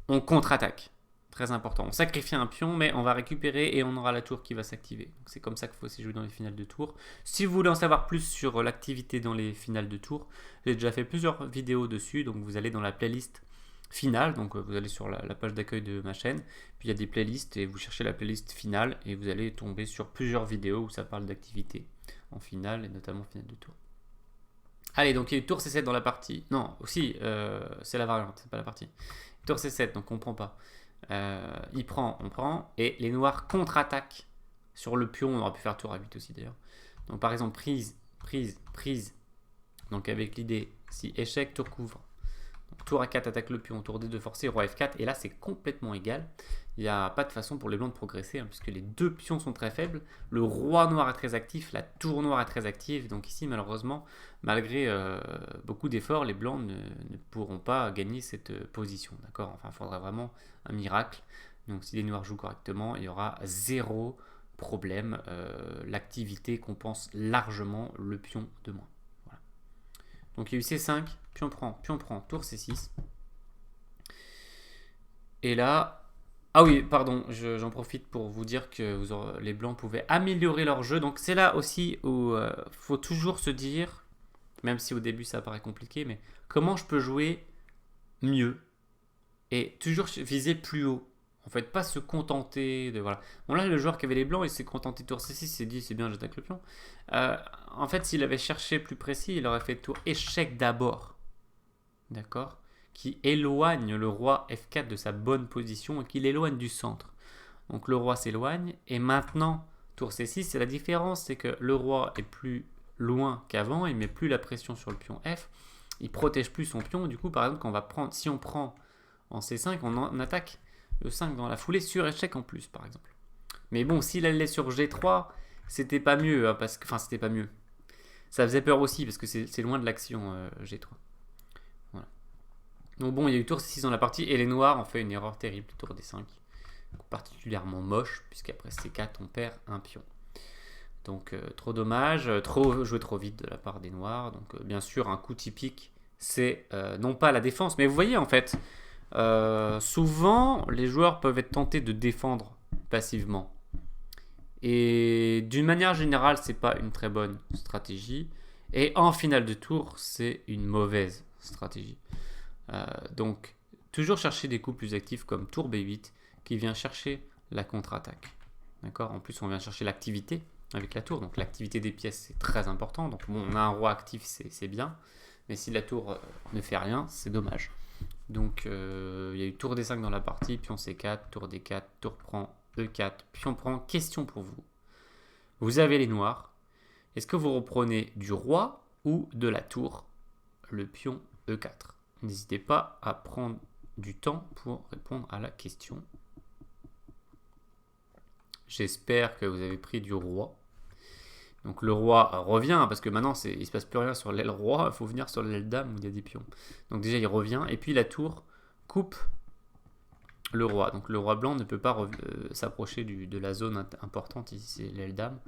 [SPEAKER 1] on contre-attaque. Très important. On sacrifie un pion, mais on va récupérer et on aura la tour qui va s'activer. C'est comme ça qu'il faut aussi jouer dans les finales de tour. Si vous voulez en savoir plus sur l'activité dans les finales de tour, j'ai déjà fait plusieurs vidéos dessus, donc vous allez dans la playlist finale, donc vous allez sur la page d'accueil de ma chaîne, puis il y a des playlists et vous cherchez la playlist finale et vous allez tomber sur plusieurs vidéos où ça parle d'activité en finale et notamment finale de tour. Allez, donc il y a eu tour C7 dans la partie. Non, aussi, c'est la variante, c'est pas la partie. Tour C7, donc on prend pas. Il prend, on prend, et les noirs contre-attaquent sur le pion. On aurait pu faire tour A8 aussi d'ailleurs. Donc par exemple, prise, prise, prise. Donc avec l'idée, si échec, tour couvre. Donc, tour A4 attaque le pion, tour D2 forcé, roi F4. Et là, c'est complètement égal. Il n'y a pas de façon pour les blancs de progresser, hein, puisque les deux pions sont très faibles. Le roi noir est très actif, la tour noire est très active. Donc ici, malheureusement, malgré beaucoup d'efforts, les blancs ne pourront pas gagner cette position. D'accord. Enfin, il faudra vraiment un miracle. Donc si les noirs jouent correctement, il y aura zéro problème. L'activité compense largement le pion de moins. Voilà. Donc il y a eu C5, pion prend, tour C6. Et là, ah oui, pardon, j'en profite pour vous dire que les blancs pouvaient améliorer leur jeu. Donc c'est là aussi où faut toujours se dire, même si au début ça paraît compliqué, mais comment je peux jouer mieux et toujours viser plus haut. En fait, pas se contenter de... Voilà. Bon là, le joueur qui avait les blancs, il s'est contenté de tour C6, il s'est dit, c'est bien, j'attaque le pion. En fait, s'il avait cherché plus précis, il aurait fait tour échec d'abord. D'accord, qui éloigne le roi F4 de sa bonne position et qui l'éloigne du centre. Donc le roi s'éloigne et maintenant tour C6, c'est la différence, c'est que le roi est plus loin qu'avant, il met plus la pression sur le pion F, il protège plus son pion. Du coup, par exemple, si on prend en C5, on attaque le 5 dans la foulée sur échec en plus, par exemple. Mais bon, s'il allait sur G3, c'était pas mieux, hein, c'était pas mieux. Ça faisait peur aussi parce que c'est loin de l'action G3. Donc bon, il y a eu tour C6 dans la partie et les noirs ont fait une erreur terrible, tour D5, particulièrement moche, puisqu'après C4 on perd un pion. Donc trop dommage, joué trop vite de la part des noirs. Donc bien sûr, un coup typique, c'est non pas la défense, mais vous voyez en fait, souvent les joueurs peuvent être tentés de défendre passivement. Et d'une manière générale, c'est pas une très bonne stratégie. Et en finale de tour, c'est une mauvaise stratégie. Donc, toujours chercher des coups plus actifs comme tour B8 qui vient chercher la contre-attaque. D'accord. En plus, on vient chercher l'activité avec la tour. Donc, l'activité des pièces, c'est très important. Donc, bon, on a un roi actif, c'est bien. Mais si la tour ne fait rien, c'est dommage. Donc, il y a eu tour D5 dans la partie, pion C4, tour D4, tour prend, E4, pion prend. Question pour vous. Vous avez les noirs. Est-ce que vous reprenez du roi ou de la tour? Le pion E4. N'hésitez pas à prendre du temps pour répondre à la question. J'espère que vous avez pris du roi. Donc le roi revient, parce que maintenant il ne se passe plus rien sur l'aile roi, il faut venir sur l'aile dame où il y a des pions. Donc déjà il revient, et puis la tour coupe le roi. Donc le roi blanc ne peut pas s'approcher de la zone importante, ici c'est l'aile dame.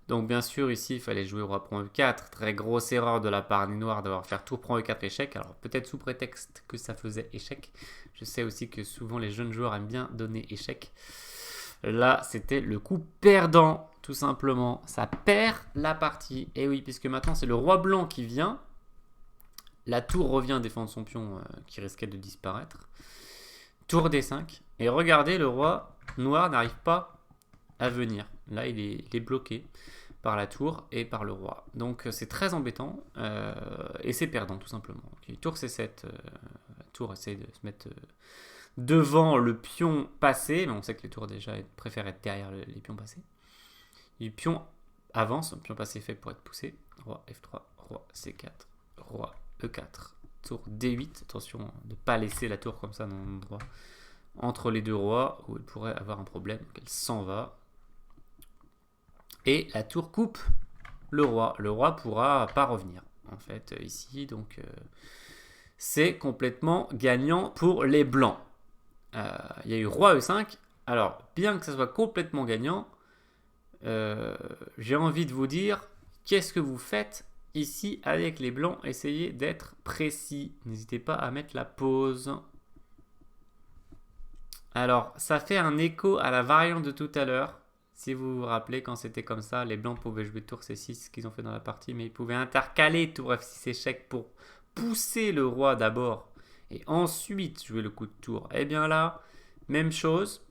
[SPEAKER 1] Donc bien sûr ici il fallait jouer roi prend E4, très grosse erreur de la part des noirs d'avoir fait tour prend E4 échec, alors peut-être sous prétexte que ça faisait échec. Je sais aussi que souvent les jeunes joueurs aiment bien donner échec. Là c'était le coup perdant tout simplement, ça perd la partie. Et oui, puisque maintenant c'est le roi blanc qui vient, la tour revient défendre son pion qui risquait de disparaître. Tour D5, et regardez, le roi noir n'arrive pas à venir. Là il est bloqué par la tour et par le roi. Donc c'est très embêtant et c'est perdant tout simplement. Okay, tour C7, la tour essaie de se mettre devant le pion passé, mais on sait que les tours déjà préfèrent être derrière les pions passés. Le pion avance, le pion passé est fait pour être poussé. Roi F3, roi C4, roi E4, tour D8. Attention de ne pas laisser la tour comme ça dans un endroit entre les deux rois où elle pourrait avoir un problème. Donc elle s'en va. Et la tour coupe le roi. Le roi pourra pas revenir, en fait, ici. Donc, c'est complètement gagnant pour les blancs. Il y a eu roi E5. Alors, bien que ça soit complètement gagnant, j'ai envie de vous dire, qu'est-ce que vous faites ici avec les blancs? Essayez d'être précis. N'hésitez pas à mettre la pause. Alors, ça fait un écho à la variante de tout à l'heure. Si vous vous rappelez, quand c'était comme ça, les blancs pouvaient jouer tour C6, ce qu'ils ont fait dans la partie, mais ils pouvaient intercaler tour F6 échec pour pousser le roi d'abord et ensuite jouer le coup de tour. Et bien là, même chose,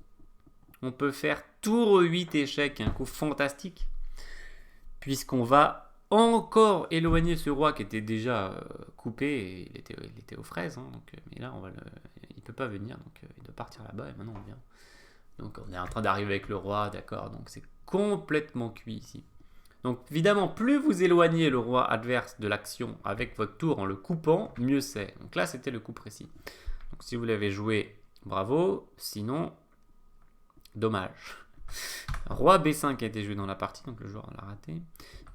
[SPEAKER 1] on peut faire tour E8 échec, un coup fantastique, puisqu'on va encore éloigner ce roi qui était déjà coupé, et il était aux fraises, hein, donc, mais là, il ne peut pas venir, donc il doit partir là-bas, et maintenant on vient. Donc on est en train d'arriver avec le roi, d'accord, donc c'est complètement cuit ici. Donc évidemment, plus vous éloignez le roi adverse de l'action avec votre tour en le coupant, mieux c'est. Donc là, c'était le coup précis. Donc si vous l'avez joué, bravo, sinon, dommage. Roi B5 a été joué dans la partie, donc le joueur l'a raté.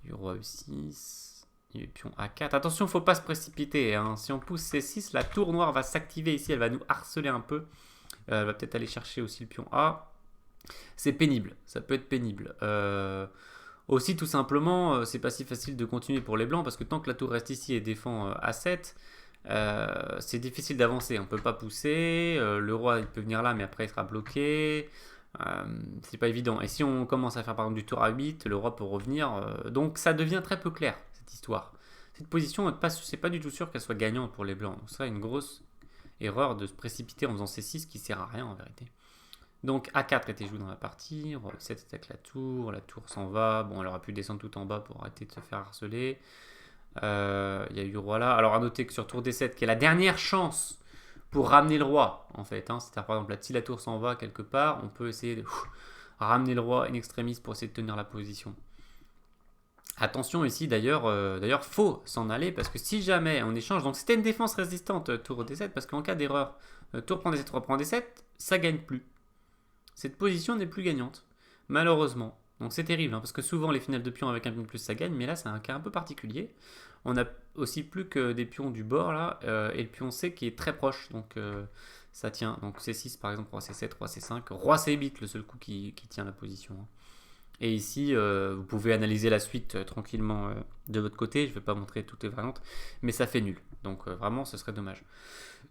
[SPEAKER 1] Du roi E6, et pion A4. Attention, il ne faut pas se précipiter, hein. Si on pousse C6, la tour noire va s'activer ici, elle va nous harceler un peu. Elle va peut-être aller chercher aussi le pion A. C'est pénible, ça peut être pénible. Aussi, tout simplement, c'est pas si facile de continuer pour les blancs parce que tant que la tour reste ici et défend A7, c'est difficile d'avancer. On peut pas pousser. Le roi il peut venir là, mais après il sera bloqué. C'est pas évident. Et si on commence à faire par exemple du tour A8, le roi peut revenir. Donc ça devient très peu clair cette histoire. Cette position, c'est pas du tout sûr qu'elle soit gagnante pour les blancs. Donc ça, une grosse erreur de se précipiter en faisant C6 qui sert à rien en vérité. Donc A4 était joué dans la partie, roi E7 attaque la tour s'en va, bon elle aurait pu descendre tout en bas pour arrêter de se faire harceler. Il y a eu roi là, alors à noter que sur tour D7 qui est la dernière chance pour ramener le roi en fait, hein. C'est-à-dire par exemple là, si la tour s'en va quelque part, on peut essayer de ramener le roi in extremis pour essayer de tenir la position. Attention ici d'ailleurs, faut s'en aller parce que si jamais on échange, donc c'était une défense résistante tour D7 parce qu'en cas d'erreur, tour prend D7, roi prend D7, ça gagne plus. Cette position n'est plus gagnante, malheureusement. Donc c'est terrible, hein, parce que souvent les finales de pions avec un pion de plus ça gagne, mais là c'est un cas un peu particulier. On a aussi plus que des pions du bord là, et le pion C qui est très proche, donc ça tient. Donc C6 par exemple, roi C7, roi C5, roi C8, le seul coup qui tient la position, hein. Et ici, vous pouvez analyser la suite tranquillement de votre côté. Je ne vais pas montrer toutes les variantes, mais ça fait nul. Donc vraiment, ce serait dommage.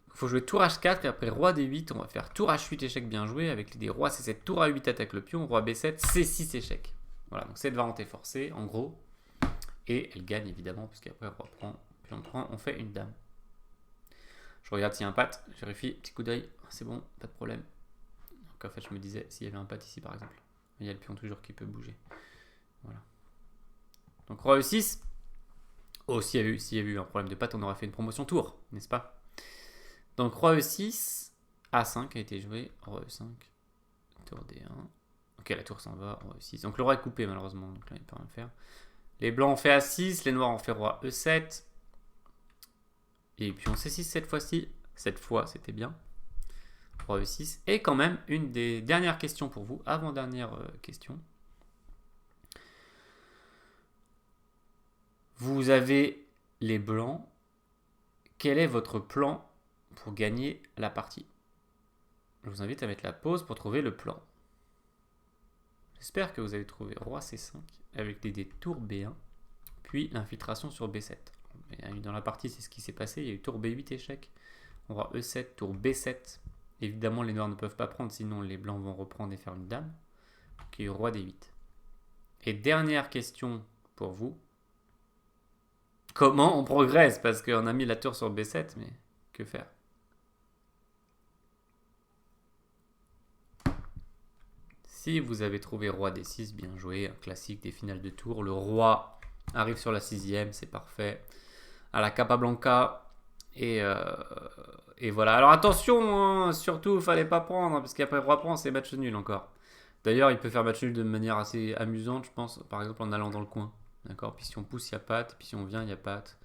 [SPEAKER 1] Il faut jouer tour H4 et après roi D8. On va faire tour H8 échec bien joué avec l'idée roi C7, tour A8 attaque le pion, roi B7, C6 échec. Voilà, donc cette variante est forcée en gros. Et elle gagne évidemment, puisqu'après roi prend, pion prend, on fait une dame. Je regarde s'il y a un patte, je vérifie, petit coup d'œil, c'est bon, pas de problème. Donc en fait, je me disais s'il y avait un patte ici par exemple. Il y a le pion toujours qui peut bouger. Voilà. Donc roi E6. Oh, s'il y avait eu un problème de patte, on aurait fait une promotion tour, n'est-ce pas? Donc roi E6, A5 a été joué, roi E5, tour D1. Ok, la tour s'en va, roi E6. Donc le roi est coupé malheureusement, donc là il ne peut rien faire. Les blancs ont fait A6, les noirs ont fait roi E7. Et puis on C6 cette fois-ci. Cette fois, c'était bien. Roi E6. Et quand même, une des dernières questions pour vous, avant-dernière question. Vous avez les blancs. Quel est votre plan pour gagner la partie? Je vous invite à mettre la pause pour trouver le plan. J'espère que vous avez trouvé roi C5 avec les dés tour B1, puis l'infiltration sur B7. Dans la partie, c'est ce qui s'est passé. Il y a eu tour B8 échec, roi E7, tour B7. Évidemment, les noirs ne peuvent pas prendre, sinon les blancs vont reprendre et faire une dame. Donc il y a eu roi D8. Et dernière question pour vous. Comment on progresse? Parce qu'on a mis la tour sur B7, mais que faire? Si vous avez trouvé roi D6, bien joué, un classique des finales de tour. Le roi arrive sur la 6e, c'est parfait. À la Capablanca. Et voilà. Alors attention, hein, surtout, il fallait pas prendre, parce qu'après roi prend, c'est match nul encore. D'ailleurs, il peut faire match nul de manière assez amusante, je pense, par exemple en allant dans le coin. D'accord. Puis si on pousse, il y a patte. Puis si on vient, il y a patte.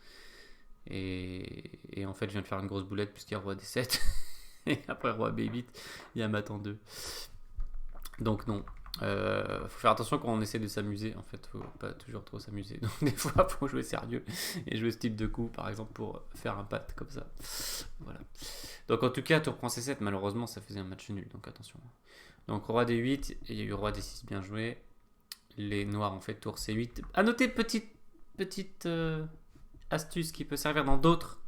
[SPEAKER 1] Et en fait, je viens de faire une grosse boulette puisqu'il y a roi D7. Et après roi B8, il y a mat en 2. Donc non. Faut faire attention quand on essaie de s'amuser. En fait, faut pas toujours trop s'amuser. Donc des fois, faut jouer sérieux et jouer ce type de coup, par exemple, pour faire un patte comme ça. Voilà. Donc en tout cas, tour prend C7. Malheureusement, ça faisait un match nul. Donc attention. Donc roi D8, et il y a eu roi D6 bien joué. Les noirs ont fait tour C8. À noter, petite astuce qui peut servir dans d'autres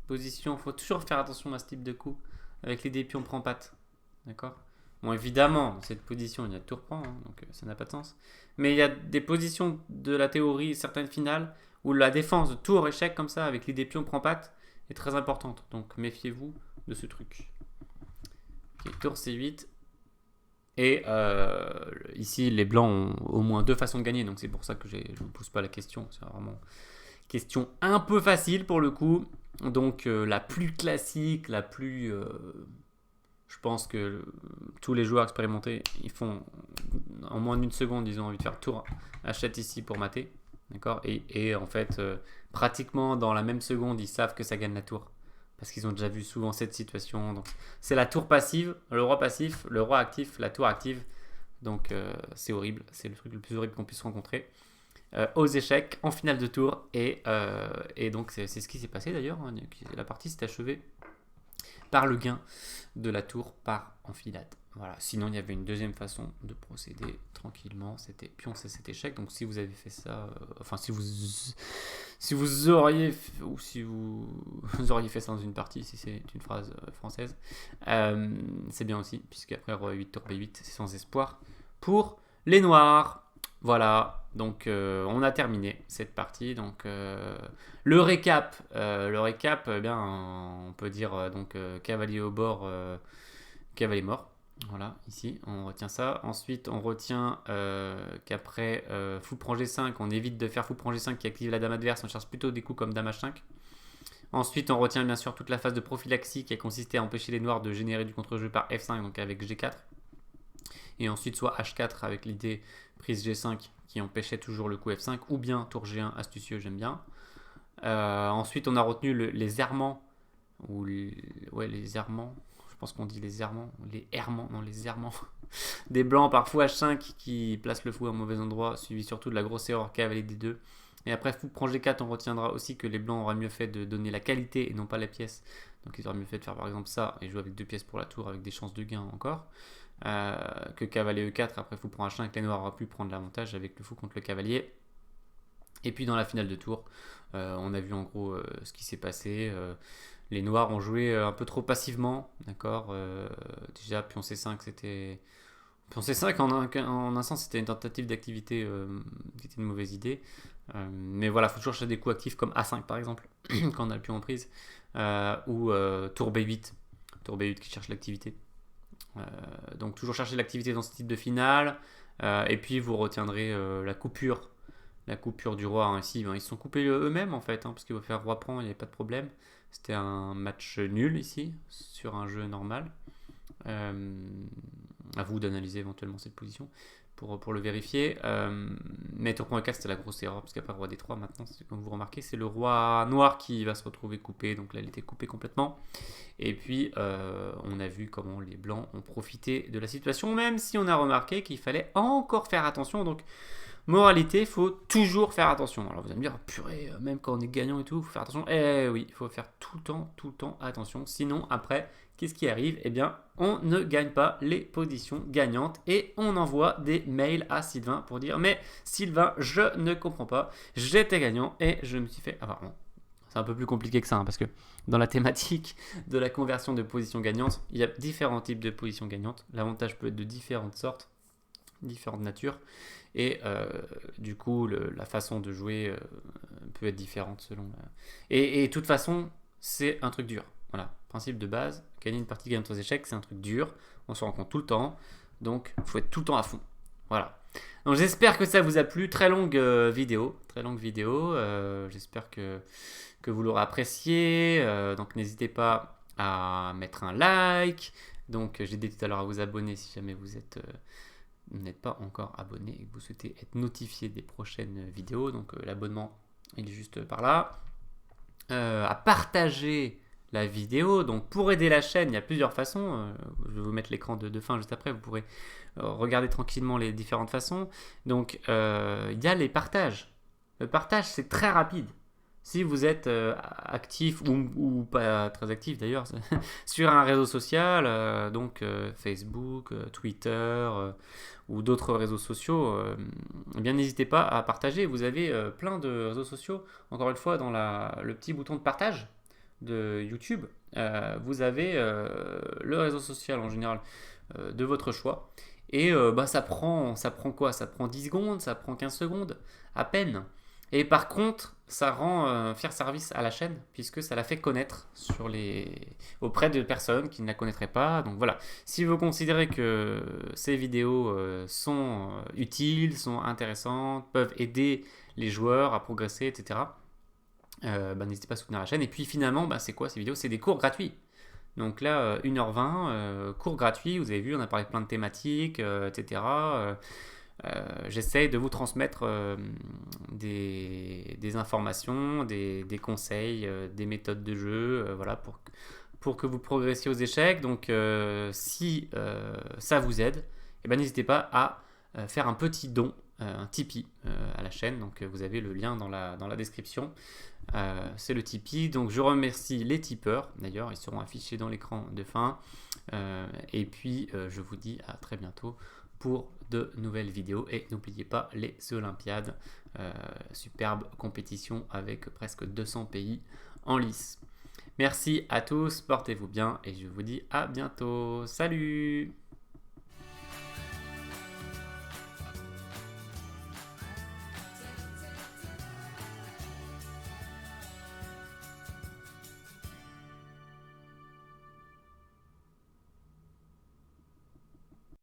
[SPEAKER 1] positions. Il faut toujours faire attention à ce type de coup. Avec les dés pions prend patte. D'accord. Bon, évidemment, dans cette position, il y a tour prend, hein, donc ça n'a pas de sens. Mais il y a des positions de la théorie, certaines finales, où la défense de tour échec comme ça, avec les dés pions prend patte, est très importante. Donc méfiez-vous de ce truc. Ok, tour C8. Et ici, les blancs ont au moins 2 façons de gagner, donc c'est pour ça que je ne vous pose pas la question. C'est vraiment question un peu facile pour le coup. Donc la plus classique, la plus... je pense que tous les joueurs expérimentés, ils font en moins d'une seconde, ils ont envie de faire tour H7 ici pour mater. D'accord. Et en fait, pratiquement dans la même seconde, ils savent que ça gagne la tour. Parce qu'ils ont déjà vu souvent cette situation. Donc, c'est la tour passive, le roi passif, le roi actif, la tour active. Donc c'est horrible. C'est le truc le plus horrible qu'on puisse rencontrer. Aux échecs, en finale de tour. Et donc c'est ce qui s'est passé d'ailleurs. Hein. La partie s'est achevée par le gain de la tour par enfilade. Voilà. Sinon, il y avait une deuxième façon de procéder tranquillement. C'était pion C7 échec. Donc, si vous avez fait ça, enfin, si vous auriez, ou si vous auriez fait ça dans une partie, si c'est une phrase française, c'est bien aussi, puisque après roi 8 tour B8, c'est sans espoir pour les noirs. Voilà, donc on a terminé cette partie. Donc le récap, eh bien, on peut dire donc cavalier au bord, cavalier mort. Voilà, ici on retient ça. Ensuite on retient qu'après fou prend G5, on évite de faire fou prend G5 qui active la dame adverse, on cherche plutôt des coups comme dame H5. Ensuite on retient bien sûr toute la phase de prophylaxie qui a consisté à empêcher les noirs de générer du contre-jeu par F5, donc avec G4. Et ensuite soit H4 avec l'idée prise G5 qui empêchait toujours le coup F5, ou bien tour G1 astucieux, j'aime bien. Ensuite on a retenu les errements, ou les errements, je pense qu'on dit les errements, les errements des blancs par fou H5 qui place le fou à un mauvais endroit, suivi surtout de la grosse erreur cavalier D2. Et après fou prend G4, on retiendra aussi que les blancs auraient mieux fait de donner la qualité et non pas les pièces. Donc ils auraient mieux fait de faire par exemple ça et jouer avec 2 pièces pour la tour avec des chances de gain encore. Que cavalier E4, après fou prend H5, les noirs auraient pu prendre l'avantage avec le fou contre le cavalier. Et puis dans la finale de tour, on a vu en gros ce qui s'est passé. Les noirs ont joué un peu trop passivement, d'accord. Déjà pion C5 c'était... Pion C5 en un sens c'était une tentative d'activité qui était une mauvaise idée. Mais voilà, il faut toujours chercher des coups actifs comme A5 par exemple, quand on a le pion en prise. Ou tour B8. Tour B8 qui cherche l'activité. Donc toujours chercher l'activité dans ce type de finale. Et puis vous retiendrez la coupure du roi. Hein. Ici, ils se sont coupés eux-mêmes en fait, hein, parce qu'il va faire roi prend, il n'y avait pas de problème. C'était un match nul ici, sur un jeu normal. À vous d'analyser éventuellement cette position pour le vérifier. Mais tour prend E4, c'était la grosse erreur, parce qu'après roi D3, maintenant, comme vous remarquez, c'est le roi noir qui va se retrouver coupé. Donc là, il était coupé complètement. Et puis, on a vu comment les blancs ont profité de la situation, même si on a remarqué qu'il fallait encore faire attention. Donc, Moralité, il faut toujours faire attention. Alors vous allez me dire, purée, même quand on est gagnant et tout, il faut faire attention. Eh oui, il faut faire tout le temps attention. Sinon, après, qu'est-ce qui arrive? Eh bien, on ne gagne pas les positions gagnantes et on envoie des mails à Sylvain pour dire, mais Sylvain, je ne comprends pas, j'étais gagnant et je me suis fait avoir. Bon, c'est un peu plus compliqué que ça, hein, parce que dans la thématique de la conversion de positions gagnantes, il y a différents types de positions gagnantes. L'avantage peut être de différentes sortes, différentes natures. Et du coup, la façon de jouer peut être différente selon Et de toute façon, c'est un truc dur. Voilà, principe de base, gagner une partie gagnante aux échecs, c'est un truc dur. On se rend compte tout le temps. Donc, il faut être tout le temps à fond. Voilà. Donc, j'espère que ça vous a plu. Très longue vidéo. Très longue vidéo. J'espère que vous l'aurez apprécié. Donc, n'hésitez pas à mettre un like. Donc, j'ai dit tout à l'heure à vous abonner si jamais vous n'êtes pas encore abonné et que vous souhaitez être notifié des prochaines vidéos. Donc, l'abonnement, il est juste par là. À partager la vidéo. Donc, pour aider la chaîne, il y a plusieurs façons. Je vais vous mettre l'écran de fin juste après. Vous pourrez regarder tranquillement les différentes façons. Donc, il y a les partages. Le partage, c'est très rapide. Si vous êtes actif ou pas très actif d'ailleurs sur un réseau social, donc Facebook, Twitter ou d'autres réseaux sociaux, eh bien n'hésitez pas à partager. Vous avez plein de réseaux sociaux. Encore une fois, dans le petit bouton de partage de YouTube, vous avez le réseau social en général de votre choix. Et ça prend quoi? Ça prend 10 secondes, ça prend 15 secondes, à peine. Et par contre, ça rend fier service à la chaîne, puisque ça la fait connaître auprès de personnes qui ne la connaîtraient pas. Donc voilà, si vous considérez que ces vidéos sont utiles, sont intéressantes, peuvent aider les joueurs à progresser, etc., n'hésitez pas à soutenir la chaîne. Et puis finalement, c'est quoi ces vidéos? C'est des cours gratuits. Donc là, 1h20, cours gratuits, vous avez vu, on a parlé de plein de thématiques, etc. J'essaye de vous transmettre des informations, des conseils, des méthodes de jeu, voilà, pour que vous progressiez aux échecs. Donc si ça vous aide, n'hésitez pas à faire un petit don, un Tipeee à la chaîne. Donc vous avez le lien dans la description. C'est le Tipeee. Donc je remercie les tipeurs. D'ailleurs, ils seront affichés dans l'écran de fin. Et puis je vous dis à très bientôt pour de nouvelles vidéos. Et n'oubliez pas les Olympiades. Superbe compétition avec presque 200 pays en lice. Merci à tous, portez-vous bien et je vous dis à bientôt. Salut!